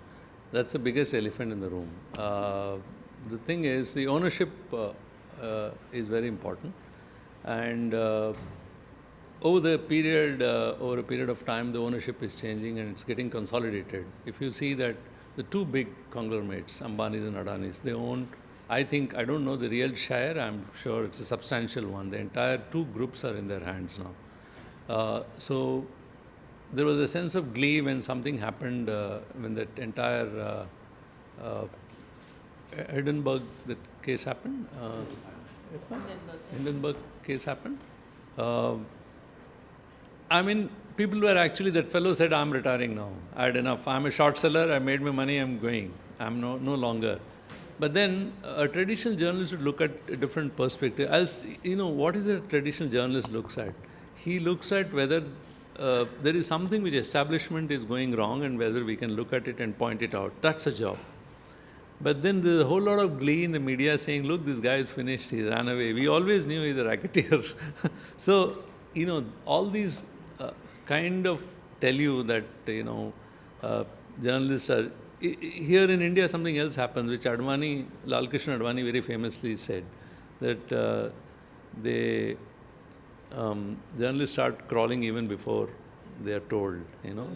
That's the biggest elephant in the room. The thing is, the ownership is very important. And over a period of time, the ownership is changing and it's getting consolidated. If you see that the two big conglomerates, Ambanis and Adanis, they own, I don't know the real share, I'm sure it's a substantial one. The entire two groups are in their hands now. So there was a sense of glee when something happened, when that entire Edinburgh, that case happened. Hindenburg case happened. People were actually, that fellow said, I'm retiring now. I had enough. I'm a short seller. I made my money. I'm going. I'm no longer. But then a traditional journalist would look at a different perspective. What is a traditional journalist looks at? He looks at whether there is something which establishment is going wrong and whether we can look at it and point it out. That's a job. But then there's a whole lot of glee in the media saying, look, this guy is finished, he ran away. We always knew he's a racketeer. So, all these kind of tell you that, journalists are here in India something else happens, which Advani, Lal Krishna Advani very famously said, that journalists start crawling even before they are told, you know.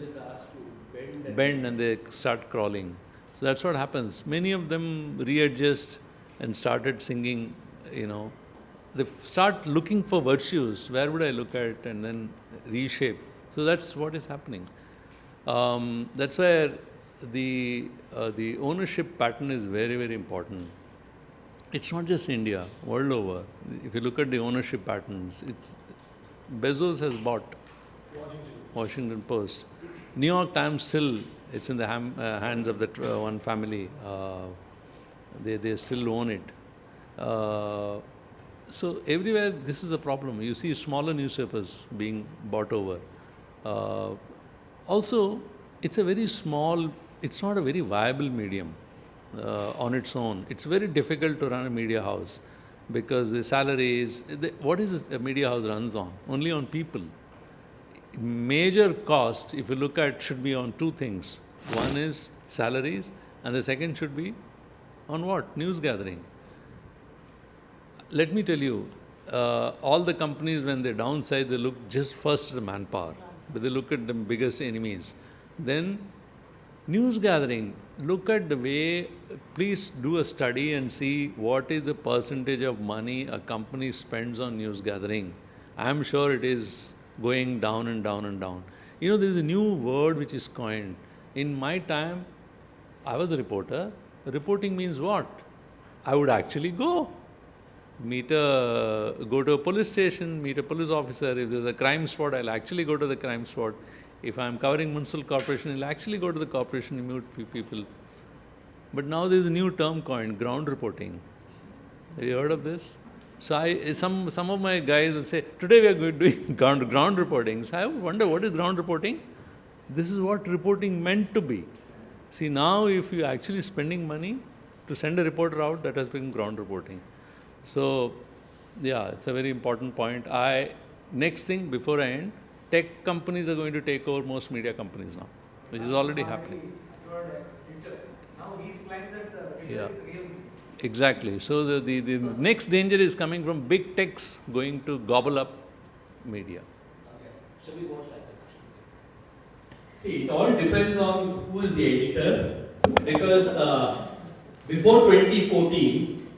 Bend and they start crawling. So that's what happens. Many of them readjust and started singing, you know. They start looking for virtues. Where would I look at? And then reshape. So that's what is happening. That's where the ownership pattern is very, very important. It's not just India, world over. If you look at the ownership patterns, Bezos has bought Washington Post. New York Times still, it's in the hands of that one family. They still own it. So everywhere this is a problem. You see smaller newspapers being bought over. Also, it's a very small, it's not a very viable medium on its own. It's very difficult to run a media house because the salaries, what is a media house runs on? Only on people. Major cost, if you look at, should be on two things. One is salaries, and the second should be on what? News gathering. Let me tell you, all the companies, when they downsize, they look just first at the manpower, but they look at the biggest enemies. Then news gathering, look at the way, please do a study and see what is the percentage of money a company spends on news gathering. I am sure it is going down and down and down. You know, there is a new word which is coined. In my time, I was a reporter. Reporting means what? I would actually go to a police station, meet a police officer. If there's a crime spot, I'll actually go to the crime spot. If I'm covering municipal corporation, I'll actually go to the corporation and meet people. But now there's a new term coined, ground reporting. Have you heard of this? So some of my guys will say, today we are doing ground reporting. So I wonder, what is ground reporting? This is what reporting meant to be. See, now if you're actually spending money to send a reporter out, that has become ground reporting. So, yeah, it's a very important point. Next thing, before I end, tech companies are going to take over most media companies now, which is already happening. Now he's claimed that Yeah. is the real. Exactly. So the next danger is coming from big techs going to gobble up media. Okay. Should we watch that section? See, it all depends on who is the editor, because before 2014,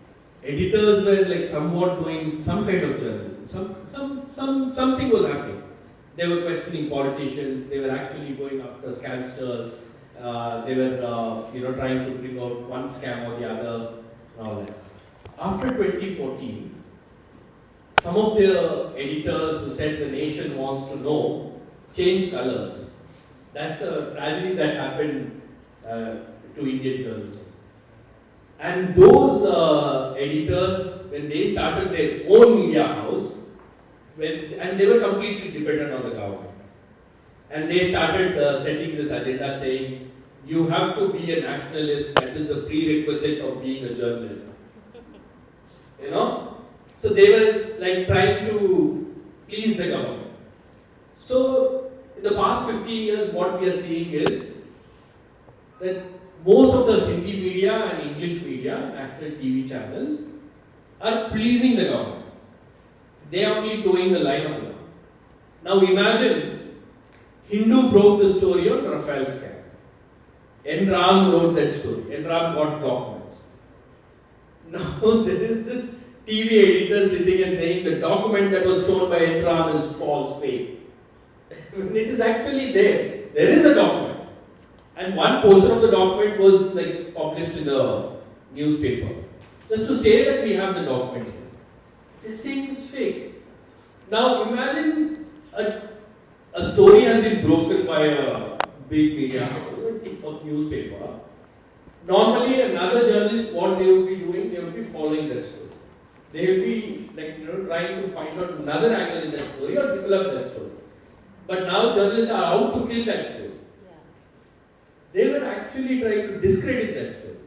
editors were like somewhat doing some kind of journalism. Something was happening. They were questioning politicians. They were actually going after scamsters. They were, trying to bring out one scam or the other. And all that. After 2014, some of the editors who said the nation wants to know changed colors. That's a tragedy that happened to Indian journalism. And those editors, when they started their own media house, and they were completely dependent on the government. And they started setting this agenda saying, you have to be a nationalist, that is the prerequisite of being a journalist. You know? So they were like trying to please the government. So in the past 50 years, what we are seeing is that most of the Hindi media and English media, national TV channels, are pleasing the government. They are only doing the line of the government. Now imagine, Hindu broke the story on Rafael scam. N. Ram wrote that story. N. Ram got documents. Now there is this TV editor sitting and saying the document that was shown by N. Ram is false, fake. When it is actually there. There is a document. And one portion of the document was like published in the newspaper. Just to say that we have the document here. They're saying it's fake. Now imagine a story has been broken by a big media newspaper. Normally another journalist, what they would be doing, they would be following that story. They will be trying to find out another angle in that story or develop that story. But now journalists are out to kill that story. They were actually trying to discredit that story.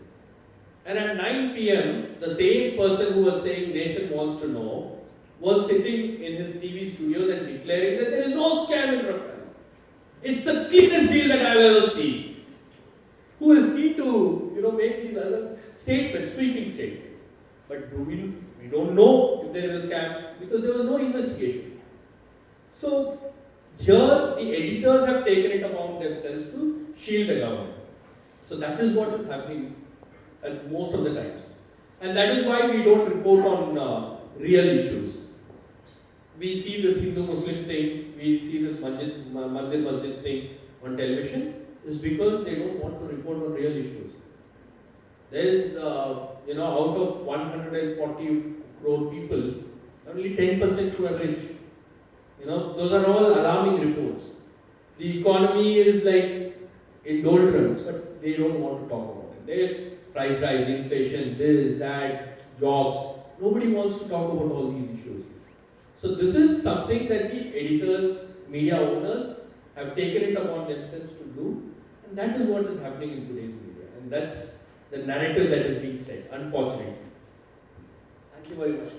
And at 9 p.m., the same person who was saying nation wants to know was sitting in his TV studios and declaring that there is no scam in Rafael. It's the cleanest deal that I've ever seen. Who is he to, make these other statements, sweeping statements? But we don't know if there is a scam because there was no investigation. So here the editors have taken it upon themselves to shield the government. So that is what is happening at most of the times. And that is why we don't report on real issues. We see this Hindu-Muslim thing, we see this Mandir-Masjid thing on television, is because they don't want to report on real issues. There is, out of 140 crore people, only 10% who are rich. Those are all alarming reports. The economy is like in doldrums, but they don't want to talk about it. They price rise, inflation, this, that, jobs. Nobody wants to talk about all these issues. So this is something that the editors, media owners have taken it upon themselves to do, and that is what is happening in today's media. And that's the narrative that is being said, unfortunately. Thank you very much.